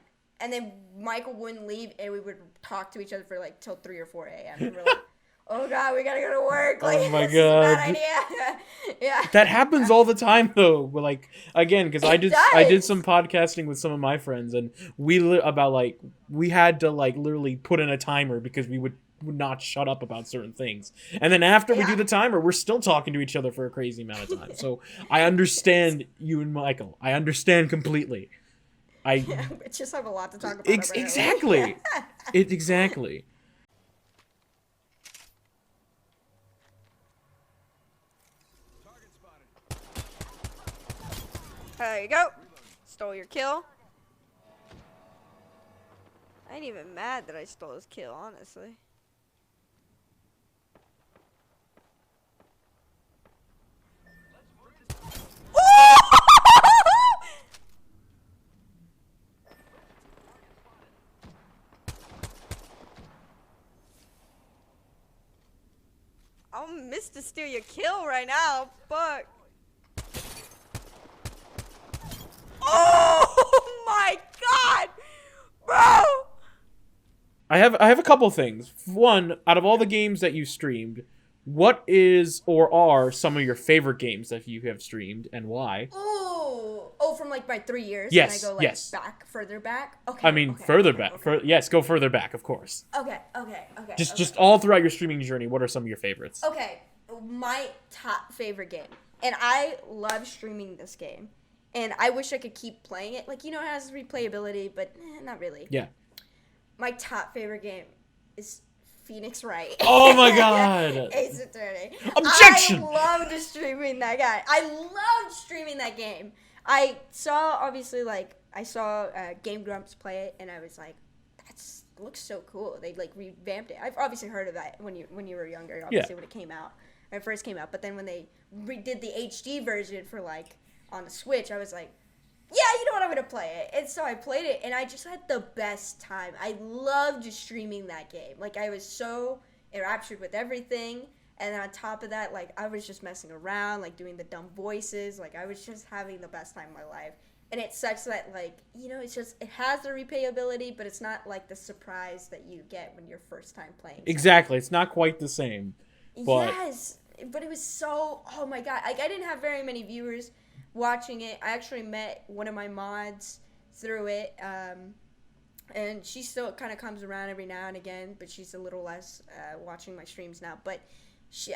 And then Michael wouldn't leave, and we would talk to each other for like till 3 or 4 a.m. And we're like, oh God, we gotta go to work. Like, oh my this God. is a bad idea. Yeah. That happens all the time though. Like, again, because I did some podcasting with some of my friends, and we had to like literally put in a timer because we would not shut up about certain things. And then after we do the timer, we're still talking to each other for a crazy amount of time. So I understand you and Michael. I understand completely. We just have a lot to talk about. Exactly. Exactly. Target spotted. There you go. Stole your kill. I ain't even mad that I stole his kill, honestly. I'll miss to steal your kill right now. Fuck. Oh my god! Bro! I have a couple things. One, out of all the games that you streamed, what is or are some of your favorite games that you have streamed and why? Oh, from like my 3 years. Yes, Can I go like back, further back? Okay. I mean, further back. Yes, go further back, of course. Okay. Just all throughout your streaming journey, what are some of your favorites? Okay, my top favorite game, and I love streaming this game, and I wish I could keep playing it. Like, it has replayability, but not really. Yeah. My top favorite game is Phoenix Wright. Oh my god! Ace Attorney. Objection! I loved streaming that guy. I loved streaming that game. I saw, obviously, Game Grumps play it, and I was like, looks so cool. They revamped it. I've obviously heard of that when you were younger, obviously when it first came out. But then when they redid the HD version for on the Switch, I was like, yeah, you know what, I'm gonna play it. And so I played it, and I just had the best time. I loved streaming that game. I was so enraptured with everything. And then on top of that, I was just messing around, doing the dumb voices. I was just having the best time of my life. And it sucks that, it's just, it has the replayability, but it's not the surprise that you get when you're first time playing something. Exactly. It's not quite the same. But... Yes. But it was so, oh my god. I didn't have very many viewers watching it. I actually met one of my mods through it. And she still kind of comes around every now and again, but she's a little less watching my streams now. But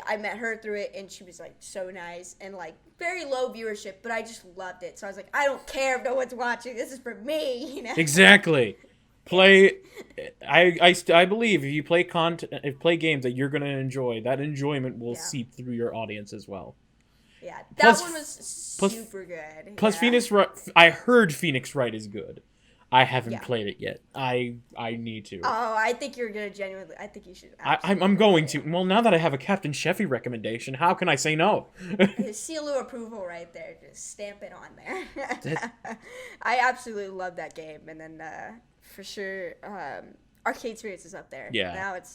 I met her through it, and she was so nice and very low viewership, but I just loved it. So I was like, I don't care if no one's watching. This is for me, Exactly. Play. I believe if you play games that you're gonna enjoy, that enjoyment will seep through your audience as well. Yeah, that one was super good. Plus, Phoenix Wright. I heard Phoenix Wright is good. I haven't played it yet. I need to. Oh, I think you're gonna genuinely. I think you should. I'm going to. Well, now that I have a CaptainChefy recommendation, how can I say no? Seal of approval right there. Just stamp it on there. I absolutely love that game, and then for sure, Arcade Spirits is up there. Yeah.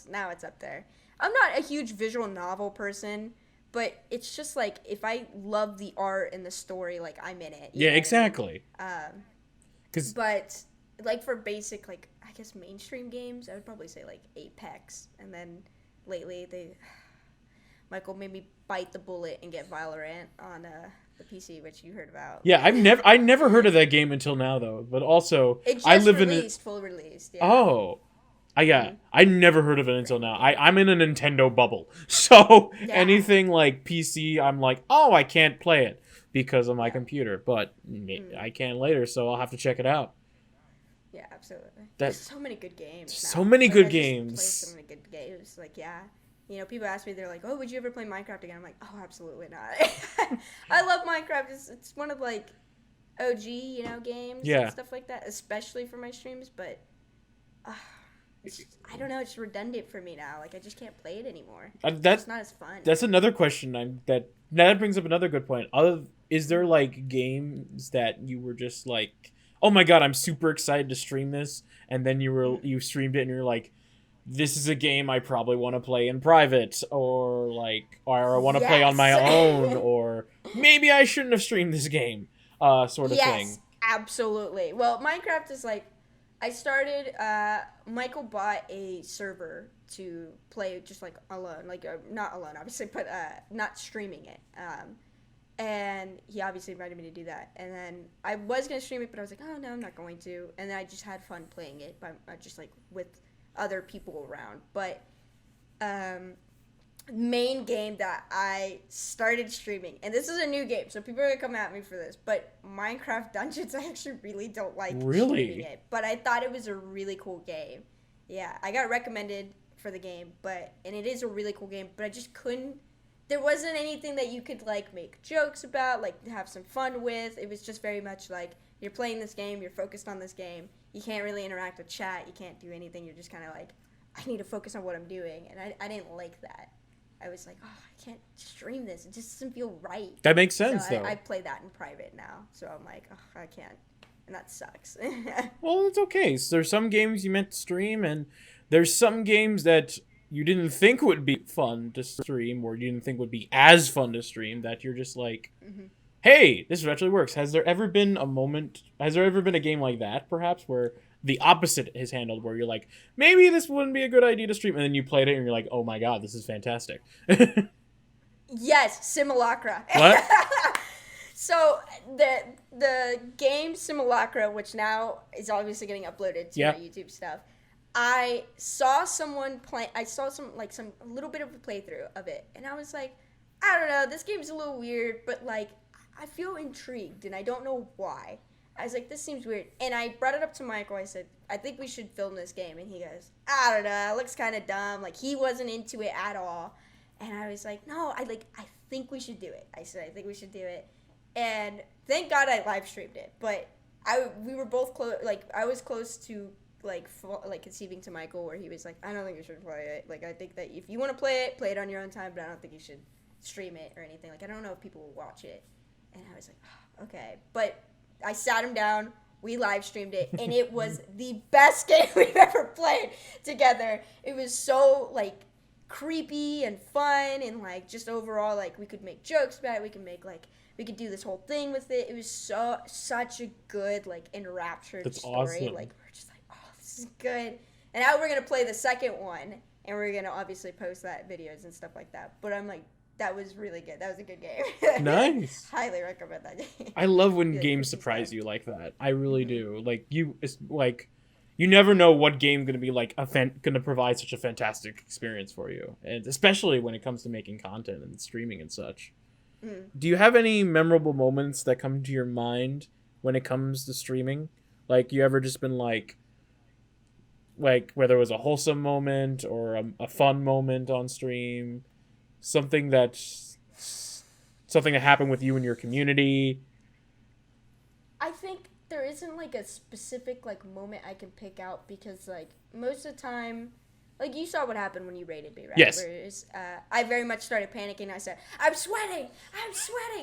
Now it's up there. I'm not a huge visual novel person, but it's just if I love the art and the story, I'm in it. Yeah, exactly. But for basic I guess mainstream games, I would probably say Apex, and then lately Michael made me bite the bullet and get Valorant on the PC, which you heard about. Yeah, I never heard of that game until now though. But also it just full released. Yeah. Oh. I never heard of it until now. I'm in a Nintendo bubble, so anything PC, I'm oh, I can't play it because of my computer, but I can later, so I'll have to check it out. Yeah, absolutely. There's so many good games. So many good games. So many good games. People ask me, they're like, "Oh, would you ever play Minecraft again?" I'm like, "Oh, absolutely not." I love Minecraft. It's one of OG games and stuff like that, especially for my streams. But I don't know. It's redundant for me now. I just can't play it anymore. It's not as fun. That's another question. That brings up another good point. Is there games that you were just oh my god, I'm super excited to stream this, and then you streamed it and you're like, this is a game I probably want to play in private, or or I want to play on my own, or maybe I shouldn't have streamed this game, sort of thing. Yes, absolutely. Well, Minecraft is I started, Michael bought a server to play just alone, not alone obviously, but not streaming it. And he obviously invited me to do that. And then I was going to stream it, but I was like, oh no, I'm not going to. And then I just had fun playing it, just with other people around. But main game that I started streaming, and this is a new game, so people are going to come at me for this, but Minecraft Dungeons, I actually really don't like streaming it. But I thought it was a really cool game. Yeah, I got recommended for the game, and it is a really cool game, but I just couldn't. there wasn't anything that you could, like, make jokes about, like, have some fun with. It was just very much like, you're playing this game, you're focused on this game. You can't really interact with chat. You can't do anything. You're just kind of like, I need to focus on what I'm doing. And I didn't like that. I was like, oh, I can't stream this. It just doesn't feel right. That makes sense, so though. I play that in private now. So I'm like, oh, I can't. And that sucks. Well, it's okay. So there's some games you meant to stream, and there's some games that you didn't think would be fun to stream, or you didn't think would be as fun to stream, that you're just like, hey, this actually works. Has there ever been a game like that, perhaps, where the opposite is handled, where you're like, maybe this wouldn't be a good idea to stream, and then you played it and you're like, oh my god, this is fantastic. Yes, Simulacra. What? So the game Simulacra, which now is obviously getting uploaded to my YouTube stuff, I saw someone play. I saw a little bit of a playthrough of it, and I was like, I don't know, this game's a little weird, but like I feel intrigued, and I don't know why. I was like, this seems weird. And I brought it up to Michael. I said, I think we should film this game. And he goes, I don't know. It looks kind of dumb. Like, he wasn't into it at all. And I was like, no, I think we should do it. I said, I think we should do it. And thank God I live streamed it. But we were both close. Like, I was close to, like conceiving to Michael, where he was like, I don't think you should play it. Like, I think that if you want to play it on your own time. But I don't think you should stream it or anything. Like, I don't know if people will watch it. And I was like, oh, okay. But I sat him down, we live streamed it, and it was the best game we've ever played together. It was so, like, creepy and fun, and, like, just overall, like, we could make jokes about it, we could do this whole thing with it. It was such a good, like, enraptured story. Awesome. Like, we're just like, oh, this is good. And now we're going to play the second one, and we're going to obviously post that videos and stuff like that. But I'm like, that was really good. That was a good game. Nice. Highly recommend that game. I love when games surprise you like that. I really do. Like, you never know what game's gonna be like gonna provide such a fantastic experience for you, and especially when it comes to making content and streaming and such. Do you have any memorable moments that come to your mind when it comes to streaming? Like, you ever just been like whether it was a wholesome moment or a fun moment on stream? Something that happened with you and your community. I think there isn't like a specific like moment I can pick out, because like most of the time, like you saw what happened when you rated me, right? Yes. Whereas, I very much started panicking. I said, I'm sweating.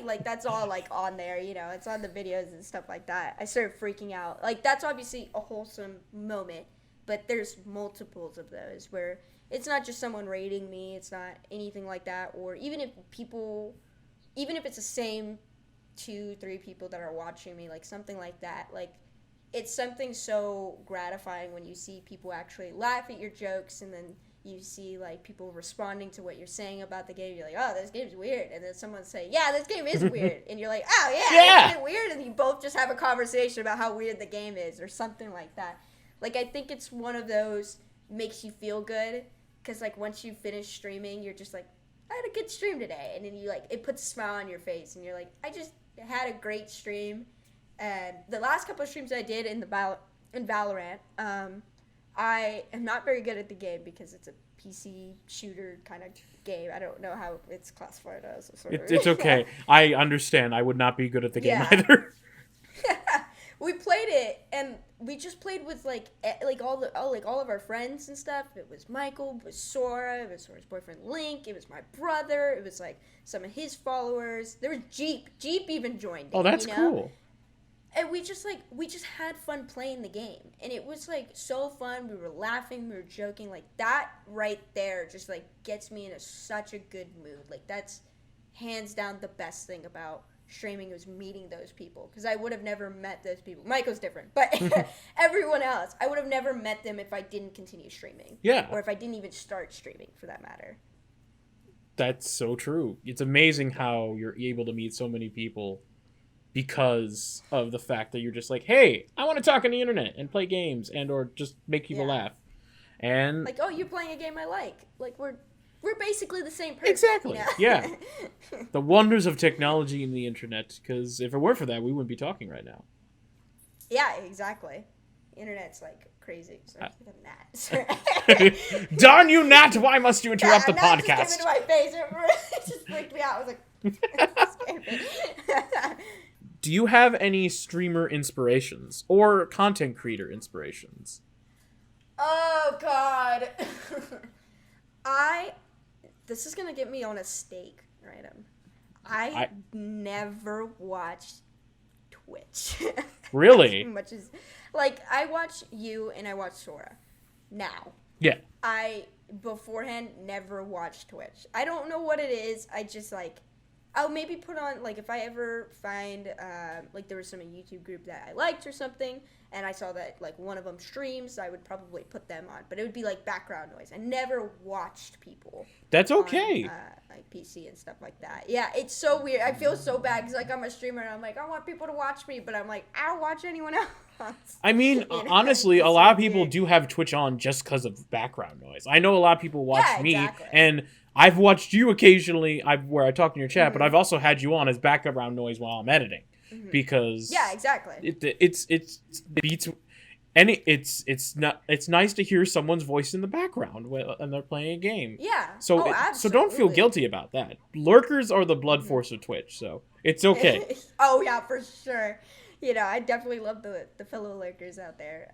Like, that's all like on there, you know, it's on the videos and stuff like that. I started freaking out. Like, that's obviously a wholesome moment, but there's multiples of those where it's not just someone rating me, it's not anything like that, or even if it's the same 2-3 people that are watching me, like something like that, like it's something so gratifying when you see people actually laugh at your jokes, and then you see like people responding to what you're saying about the game. You're like, oh, this game's weird, and then someone say, yeah, this game is weird, and you're like, oh yeah, it's weird, and you both just have a conversation about how weird the game is, or something like that. Like, I think it's one of those makes you feel good. Because, like, once you finish streaming, you're just like, I had a good stream today. And then you, like, it puts a smile on your face. And you're like, I just had a great stream. And the last couple of streams I did in Valorant, I am not very good at the game because it's a PC shooter kind of game. I don't know how it's classified as. It's okay. I understand. I would not be good at the game either. We played it, and we just played with all of our friends and stuff. It was Michael, it was Sora, it was Sora's boyfriend Link, it was my brother, it was like some of his followers. There was Jeep. Jeep even joined. Oh, that's cool. And we just had fun playing the game, and it was like so fun. We were laughing, we were joking. Like, that right there just like gets me in such a good mood. Like, that's hands down the best thing about streaming, was meeting those people, because I would have never met those people. Michael's different, but everyone else, I would have never met them if I didn't continue streaming. Yeah. Or if I didn't even start streaming, for that matter. That's so true. It's amazing how you're able to meet so many people because of the fact that you're just like, hey, I want to talk on the internet and play games and or just make people laugh. And like, oh, you're playing a game I like. Like, we're basically the same person. Exactly. You know? Yeah. The wonders of technology and the internet, because if it weren't for that, we wouldn't be talking right now. Yeah, exactly. internet's like crazy. So I'm gnat. Darn you, Nat! Why must you interrupt the podcast? Just came into my face. It really just freaked me out. I was like, scared me. Do you have any streamer inspirations or content creator inspirations? Oh God. This is gonna get me on a stake, right? I never watched Twitch. Really? As much as, like, I watch you and I watch Sora. Now. Yeah. I beforehand never watched Twitch. I don't know what it is. I just like, I'll maybe put on, like, if I ever find like there was some YouTube group that I liked or something, and I saw that like one of them streams, I would probably put them on. But it would be like background noise. I never watched people. That's okay. On, like PC and stuff like that. Yeah, it's so weird. I feel so bad because like I'm a streamer and I'm like, I want people to watch me, but I'm like, I don't watch anyone else. I mean, You know, honestly, it's a lot so of people weird. do have Twitch on just because of background noise. I know a lot of people watch me, exactly. and I've watched you occasionally where I talk in your chat, but I've also had you on as background noise while I'm editing because Yeah, exactly. it beats. And it's nice to hear someone's voice in the background when they're playing a game. Yeah. So so don't feel absolutely. guilty about that. Lurkers are the blood force of Twitch, so it's okay. Oh yeah, for sure. You know, I definitely love the fellow lurkers out there.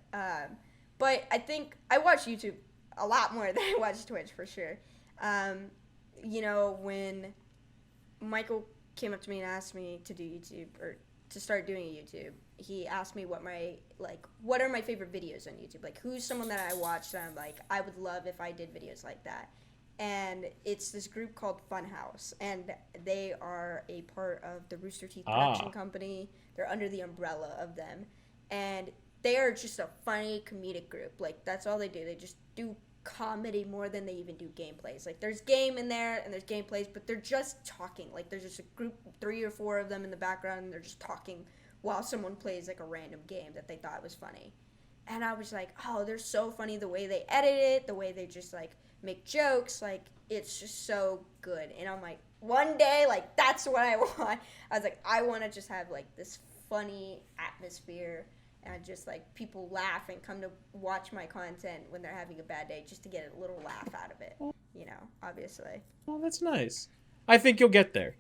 But I think I watch YouTube a lot more than I watch Twitch for sure. You know, when Michael came up to me and asked me to do YouTube or to start doing YouTube, he asked me what are my favorite videos on YouTube? Like, who's someone that I watch that I'm like, I would love if I did videos like that. And it's this group called Funhouse, and they are a part of the Rooster Teeth production company. They're under the umbrella of them, and they are just a funny comedic group. Like, that's all they do. They just do comedy more than they even do gameplays. Like, there's game in there and there's gameplays, but they're just talking. Like, there's just a group, 3 or 4 of them in the background, and they're just talking while someone plays like a random game that they thought was funny. And I was like, oh, they're so funny, the way they edit it, the way they just like make jokes, like it's just so good. And I'm like, one day, like, that's what I want. I was like, I want to just have like this funny atmosphere and just like people laugh and come to watch my content when they're having a bad day, just to get a little laugh out of it, you know, obviously. Well, that's nice. I think you'll get there.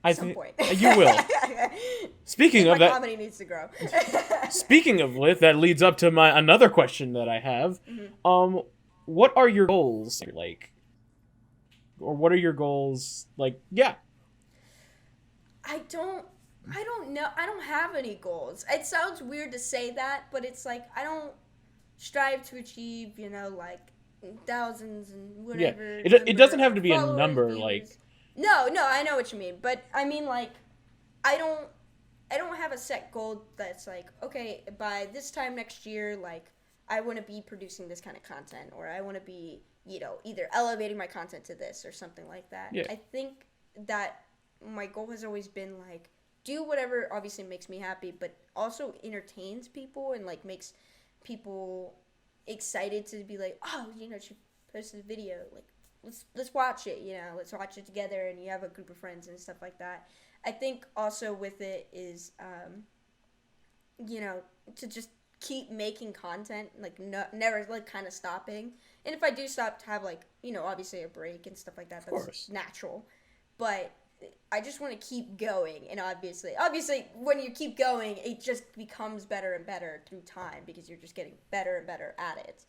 At some point. You will. Speaking of that, comedy needs to grow. speaking of which, that leads up to another question that I have. What are your goals like? Or what are your goals like? Yeah. I don't know. I don't have any goals. It sounds weird to say that, but it's like I don't strive to achieve, you know, like thousands and whatever. Yeah. It doesn't have to be a number, views. like. No, I know what you mean, but I mean, like, I don't have a set goal that's like, okay, by this time next year, like, I want to be producing this kind of content, or I want to be, you know, either elevating my content to this or something like that. Yeah. I think that my goal has always been, like, do whatever obviously makes me happy, but also entertains people and, like, makes people excited to be like, oh, you know, she posted a video, like, let's watch it, you know, let's watch it together, and you have a group of friends and stuff like that. I think also with it is, you know, to just keep making content, like, never, like, kind of stopping. And if I do stop, to have, like, you know, obviously a break and stuff like that, that's natural. But I just want to keep going, and obviously, when you keep going, it just becomes better and better through time, because you're just getting better and better at it.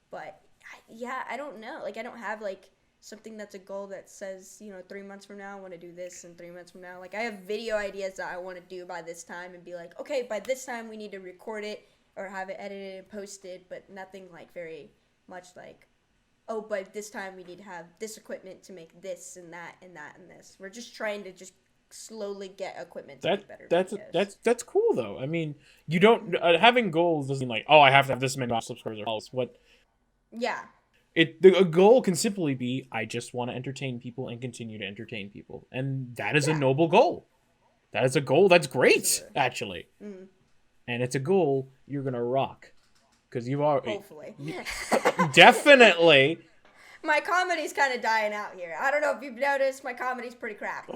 But yeah, I don't know. Like, I don't have, like, something that's a goal that says, you know, 3 months from now I want to do this, and 3 months from now, like, I have video ideas that I want to do by this time, and be like, okay, by this time we need to record it or have it edited and posted, but nothing, like, very much like, oh, by this time we need to have this equipment to make this and that and that and this. We're just trying to just slowly get equipment to make better videos. That's cool, though. I mean, you don't having goals doesn't mean like, oh, I have to have this many subscribers or else. What? Yeah. A goal can simply be, I just want to entertain people and continue to entertain people. And that is a noble goal. That is a goal that's great, actually. Mm-hmm. And it's a goal you're going to rock. Because you've already... Hopefully. Definitely. My comedy's kind of dying out here. I don't know if you've noticed, my comedy's pretty crap.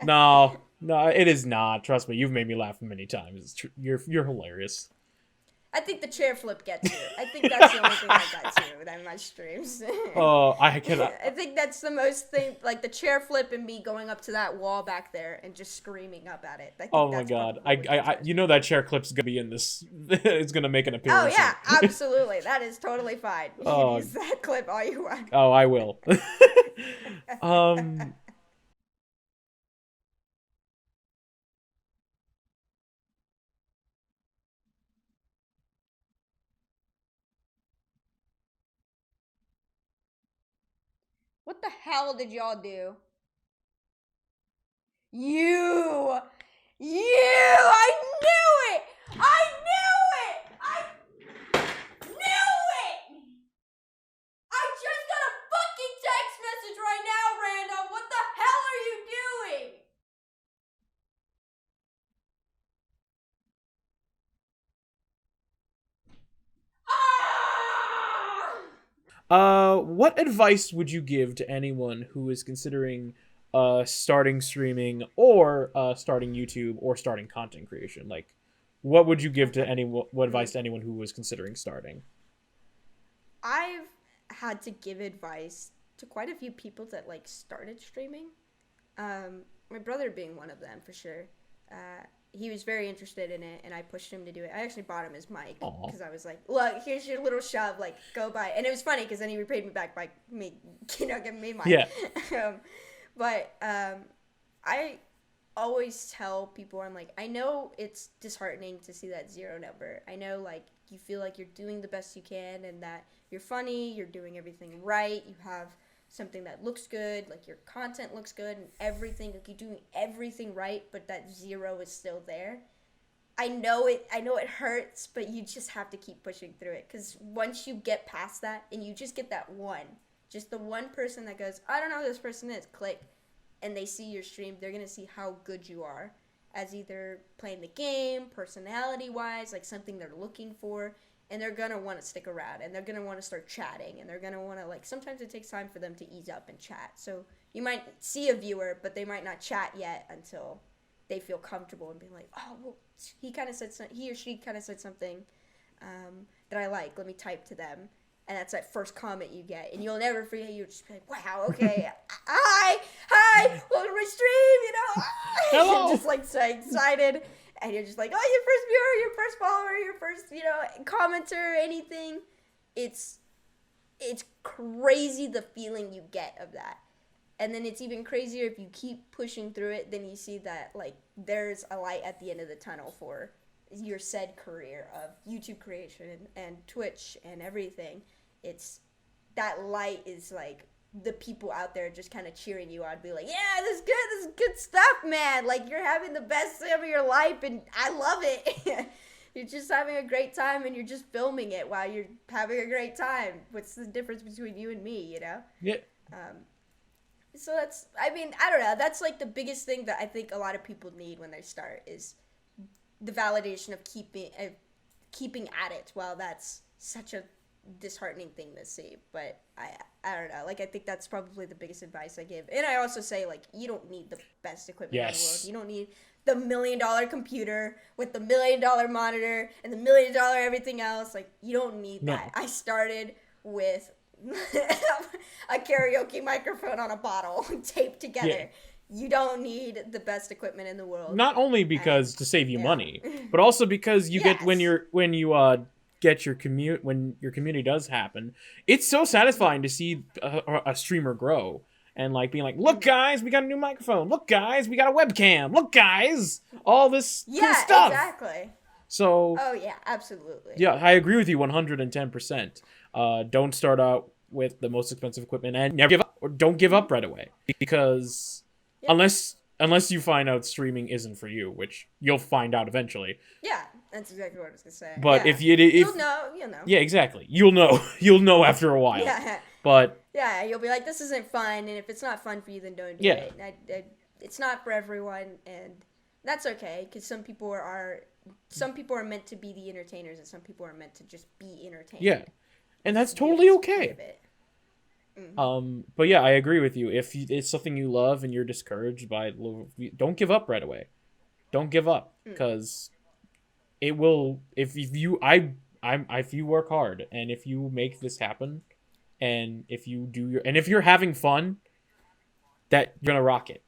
No, it is not. Trust me, you've made me laugh many times. You're hilarious. I think the chair flip gets you. I think that's the only thing that gets you in my streams. Oh, I cannot. I think that's the most thing, like the chair flip and me going up to that wall back there and just screaming up at it. I think Oh my god, I you know that chair clip's gonna be in this. It's gonna make an appearance. Oh yeah, absolutely. That is totally fine. You can use that clip all you want. Oh, I will. What the hell did y'all do? You! I knew it! I knew it! I just got a fucking text message right now, Random! What the hell are you doing? What advice would you give to anyone who is considering starting streaming or starting YouTube or starting content creation? Like, what would you give to anyone? What advice to anyone who was considering starting? I've had to give advice to quite a few people that like started streaming. My brother being one of them for sure. He was very interested in it, and I pushed him to do it. I actually bought him his mic because I was like, "Look, here's your little shove. Like, go buy it." And it was funny because then he repaid me back by me, giving me mic. Yeah. But I always tell people, I'm like, I know it's disheartening to see that 0 number. I know like you feel like you're doing the best you can, and that you're funny, you're doing everything right, you have something that looks good, like your content looks good and everything, like you're doing everything right, but that 0 is still there. I know it hurts, but you just have to keep pushing through it, because once you get past that and you just get that just the one person that goes, I don't know who this person is, click, and they see your stream, they're gonna see how good you are as either playing the game, personality wise, like something they're looking for. And they're going to want to stick around, and they're going to want to start chatting, and they're going to want to, like, sometimes it takes time for them to ease up and chat. So you might see a viewer, but they might not chat yet until they feel comfortable and be like, oh, well, he or she kind of said something that I like. Let me type to them. And that's that first comment you get. And you'll never forget. You'll just be like, wow, okay. Hi, welcome to my stream, you know. Hello. Just, like, so excited. And you're just like, oh, your first viewer, your first follower, your first, commenter, anything. It's crazy the feeling you get of that. And then it's even crazier if you keep pushing through it, then you see that, like, there's a light at the end of the tunnel for your said career of YouTube creation and Twitch and everything. That light is, like, the people out there just kind of cheering you on, be like, yeah, this is good stuff, man. Like, you're having the best day of your life, and I love it. You're just having a great time, and you're just filming it while you're having a great time. What's the difference between you and me, you know? Yeah. So I don't know. That's, like, the biggest thing that I think a lot of people need when they start is the validation of keeping at it. While that's such a disheartening thing to see, but I don't know, like, I think that's probably the biggest advice I give. And I also say, like, you don't need the best equipment in the world. You don't need the $1 million computer with the $1 million monitor and the $1 million everything else. Like, you don't need that. I started with a karaoke microphone on a bottle taped together. Yeah. You don't need the best equipment in the world. Not only because to save you money, but also because you get when you get your when your community does happen, it's so satisfying to see a streamer grow and like being like, look guys, we got a new microphone, look guys, we got a webcam, look guys, all this cool stuff. Exactly. So Absolutely. Yeah, I agree with you 110%. Don't start out with the most expensive equipment and never give up, or don't give up right away, because unless you find out streaming isn't for you, which you'll find out eventually. Yeah, that's exactly what I was gonna say. But if you'll know. Yeah, exactly. You'll know after a while. Yeah. But you'll be like, this isn't fun, and if it's not fun for you, then don't do it. It's not for everyone, and that's okay, because some people are meant to be the entertainers, and some people are meant to just be entertained. Yeah, and that's totally okay. But yeah, I agree with you. If it's something you love and you're discouraged by it, don't give up right away. Don't give up, because it will, if you work hard and if you make this happen, and if you're having fun, that you're gonna rock it.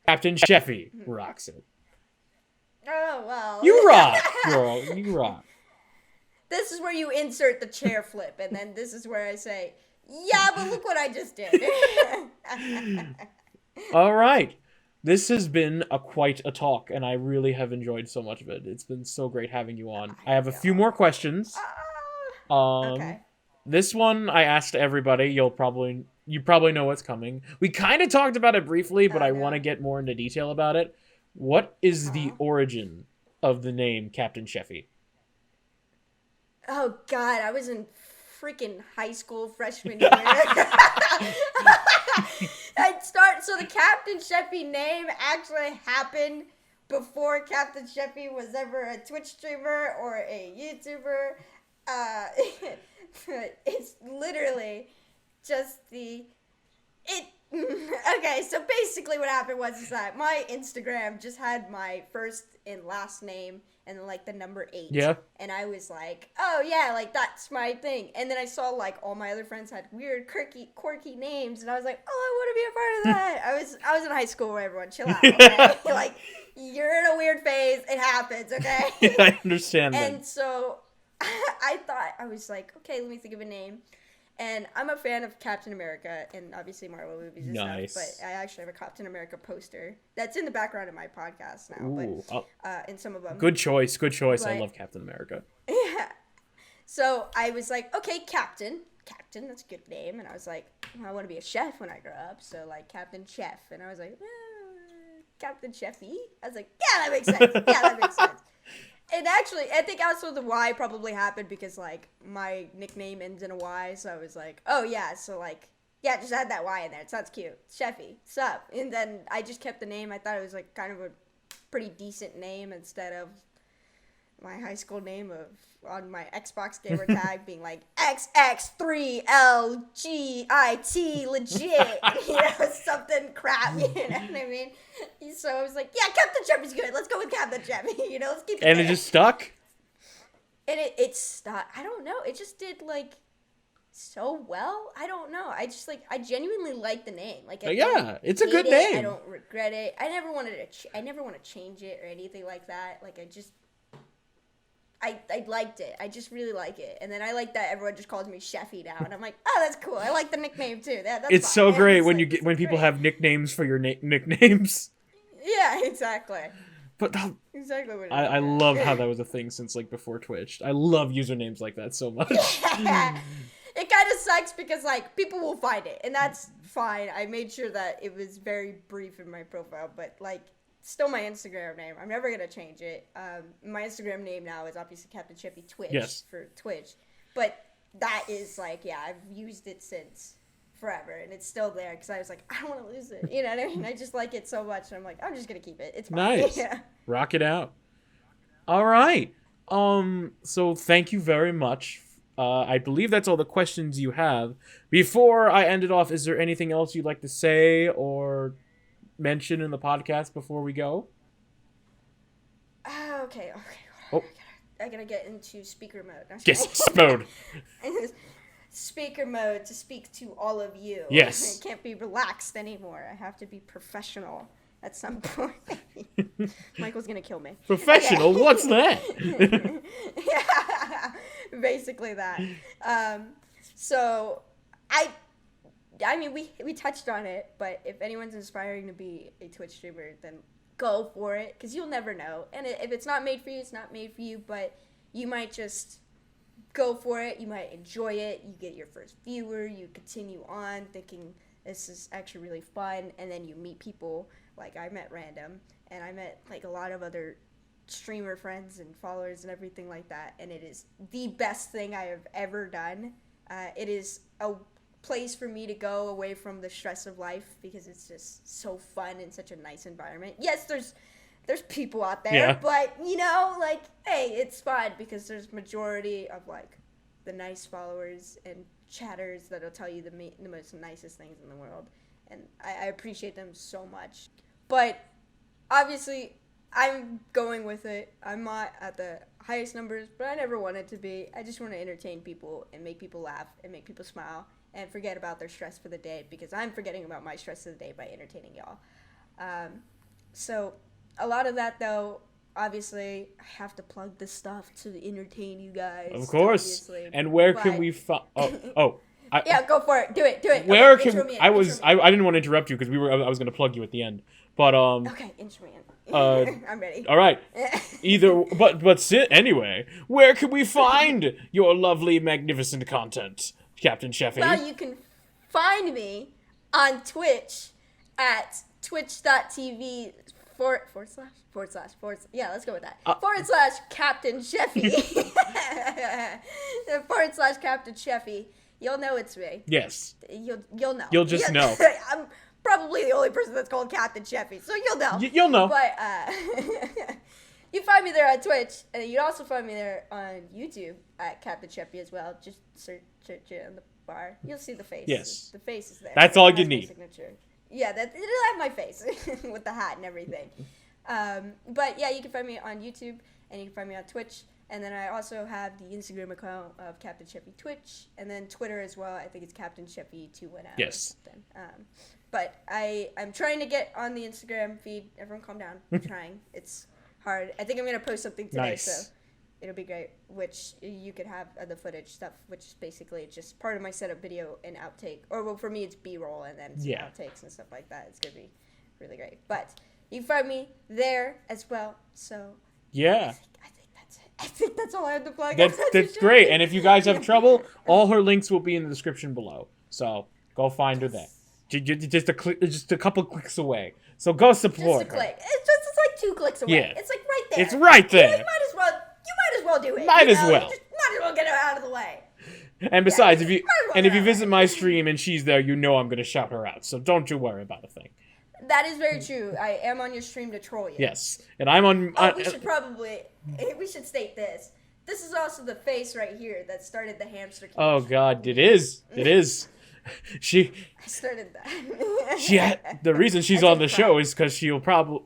CaptainChefy rocks it. Oh, well. You rock, girl. You rock. This is where you insert the chair flip, and then this is where I say, yeah, but look what I just did. All right. This has been quite a talk, and I really have enjoyed so much of it. It's been so great having you on. I have a few more questions. Okay. This one I asked everybody. You probably know what's coming. We kind of talked about it briefly, but I want to get more into detail about it. What is the origin of the name CaptainChefy? Oh, God, I was in freaking high school freshman year. So the CaptainChefy name actually happened before CaptainChefy was ever a Twitch streamer or a YouTuber. It's literally just okay, so basically what happened was that my Instagram just had my first and last name and then like the number 8. Yeah. And I was like, oh yeah, like that's my thing. And then I saw like all my other friends had weird, quirky names, and I was like, oh, I want to be a part of that. I was in high school where everyone chill out. Okay? Like, you're in a weird phase. It happens, okay? Yeah, I understand that. And so I was like, okay, let me think of a name. And I'm a fan of Captain America and obviously Marvel movies and Nice. stuff, but I actually have a Captain America poster that's in the background of my podcast now. Ooh, but in some of them. Good choice. But, I love Captain America. Yeah. So I was like, okay, Captain, that's a good name. And I was like, I want to be a chef when I grow up, so like Captain Chef. And I was like, Captain Chefy. I was like, yeah, that makes sense. Yeah, that makes sense. And actually, I think also the Y probably happened because, like, my nickname ends in a Y, so I was like, oh, yeah, so, like, yeah, just add that Y in there. It sounds cute. Chefy, sup? And then I just kept the name. I thought it was, like, kind of a pretty decent name instead of my high school name on my Xbox gamer tag being, like, XX3LGIT legit, something crap, you know what I mean? So I was like, yeah, CaptainChefy's good. Let's go with CaptainChefy, let's keep it And there. it just stuck? And it stuck. I don't know. It just did, like, so well. I don't know. I just, like, I genuinely like the name. Like, It's a good name. I don't regret it. I never want to change it or anything like that. Like, I liked it. I just really like it. And then I like that everyone just calls me Chefy now. And I'm like, oh, that's cool. I like the nickname too. That's it's fine. so great when people great. have nicknames for your nicknames. Yeah, exactly. But Exactly what it is. I love how that was a thing since like before Twitch. I love usernames like that so much. It kind of sucks because like people will find it, and that's fine. I made sure that it was very brief in my profile, but like still my Instagram name. I'm never gonna change it. My Instagram name now is obviously CaptainChefy Twitch for Twitch, but that is like I've used it since forever, and it's still there because I was like, I don't want to lose it. You know what I mean? I just like it so much, and I'm like, I'm just gonna keep it. It's fine. Nice. Yeah. Rock it out. All right. So thank you very much. I believe that's all the questions you have. Before I end it off, is there anything else you'd like to say or mention in the podcast before we go? Okay. Oh. I gotta get into speaker mode. Yes, mode. Speaker mode to speak to all of you. Yes. I can't be relaxed anymore. I have to be professional at some point. Michael's gonna kill me. Professional? Okay. What's that? Yeah, basically that. So I mean, we touched on it, but if anyone's inspiring to be a Twitch streamer, then go for it, because you'll never know. And if it's not made for you, it's not made for you, but you might just go for it. You might enjoy it. You get your first viewer. You continue on thinking this is actually really fun, and then you meet people. Like, I met Random, and I met, like, a lot of other streamer friends and followers and everything like that, and it is the best thing I have ever done. It is a place for me to go away from the stress of life, because it's just so fun and such a nice environment. Yes, there's people out there, but, like, hey, it's fun because there's majority of, like, the nice followers and chatters that'll tell you the most nicest things in the world, and I appreciate them so much. But obviously, I'm going with it. I'm not at the highest numbers, but I never wanted to be. I just want to entertain people and make people laugh and make people smile and forget about their stress for the day, because I'm forgetting about my stress of the day by entertaining y'all. So a lot of that, though, obviously, I have to plug this stuff to entertain you guys. Of course. Obviously. And where can we find? Yeah, go for it. Do it. Where okay, can I didn't want to interrupt you because I was going to plug you at the end, but Okay, intro me in. I'm ready. All right. Anyway, where can we find your lovely, magnificent content, Captain Chefy? Well, you can find me on Twitch at twitch.tv yeah, let's go with that. /CaptainChefy. /CaptainChefy. You'll know it's me. Yes. You'll know. You'll just know. I'm probably the only person that's called Captain Chefy, so you'll know. You'll know. But you find me there on Twitch, and you also find me there on YouTube at Captain Chefy as well. Just search it on the bar. You'll see the face. Yes. The face is there. That's all you need. Signature. Yeah, it'll have my face with the hat and everything. But yeah, you can find me on YouTube, and you can find me on Twitch. And then I also have the Instagram account of Captain Chefy Twitch, and then Twitter as well. I think it's Captain Chefy 210. Yes. But I'm trying to get on the Instagram feed. Everyone calm down. I'm trying. It's hard. I think I'm going to post something today, Nice. so it'll be great, which you could have the footage stuff, which is basically just part of my setup video and outtake. Or well, for me, it's B-roll and then some outtakes and stuff like that. It's going to be really great. But you can find me there as well, so... Yeah. I think that's all I have to plug. That's great. And if you guys have trouble, all her links will be in the description below. So go find her there. Just a couple clicks away. So go support just a click. It's like 2 clicks away. Yeah. It's like right there. It's right there. You might as well do it. Might as well. Might as well get it out of the way. And besides, if you visit my stream and she's there, you know I'm gonna shout her out. So don't you worry about a thing. That is very true. I am on your stream to troll you. Yes, and I'm on. We should state this. This is also the face right here that started the hamster cage. Oh God, it is. It is. I started that. The reason she's on the show is because she'll probably,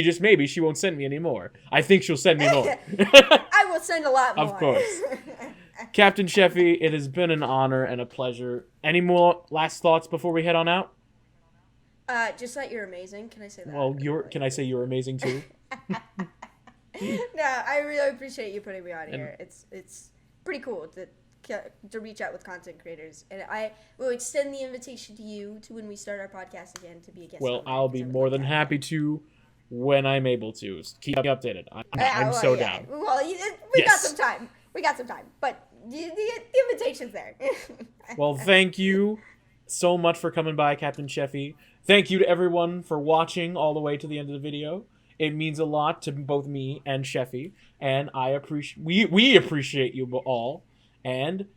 just maybe, she won't send me anymore. I think she'll send me more. I will send a lot more. Of course. Captain Chefy, it has been an honor and a pleasure. Any more last thoughts before we head on out? Just that you're amazing. Can I say that? Well, can I say you're amazing too? No, I really appreciate you putting me on here. It's pretty cool to reach out with content creators, and I will extend the invitation to you to when we start our podcast again to be a guest. Well, I'll be more than happy to when I'm able to. Keep me updated. I'm so down. Well, we got some time. But the invitation's there. Well, thank you so much for coming by, Captain Chefy. Thank you to everyone for watching all the way to the end of the video. It means a lot to both me and Chefy, and we appreciate you all. And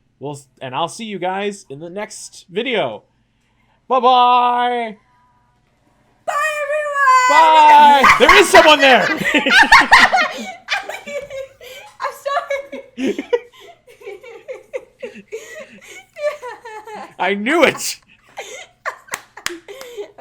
I'll see you guys in the next video. Bye-bye. Bye, everyone. Bye. There is someone there. I'm sorry. I knew it.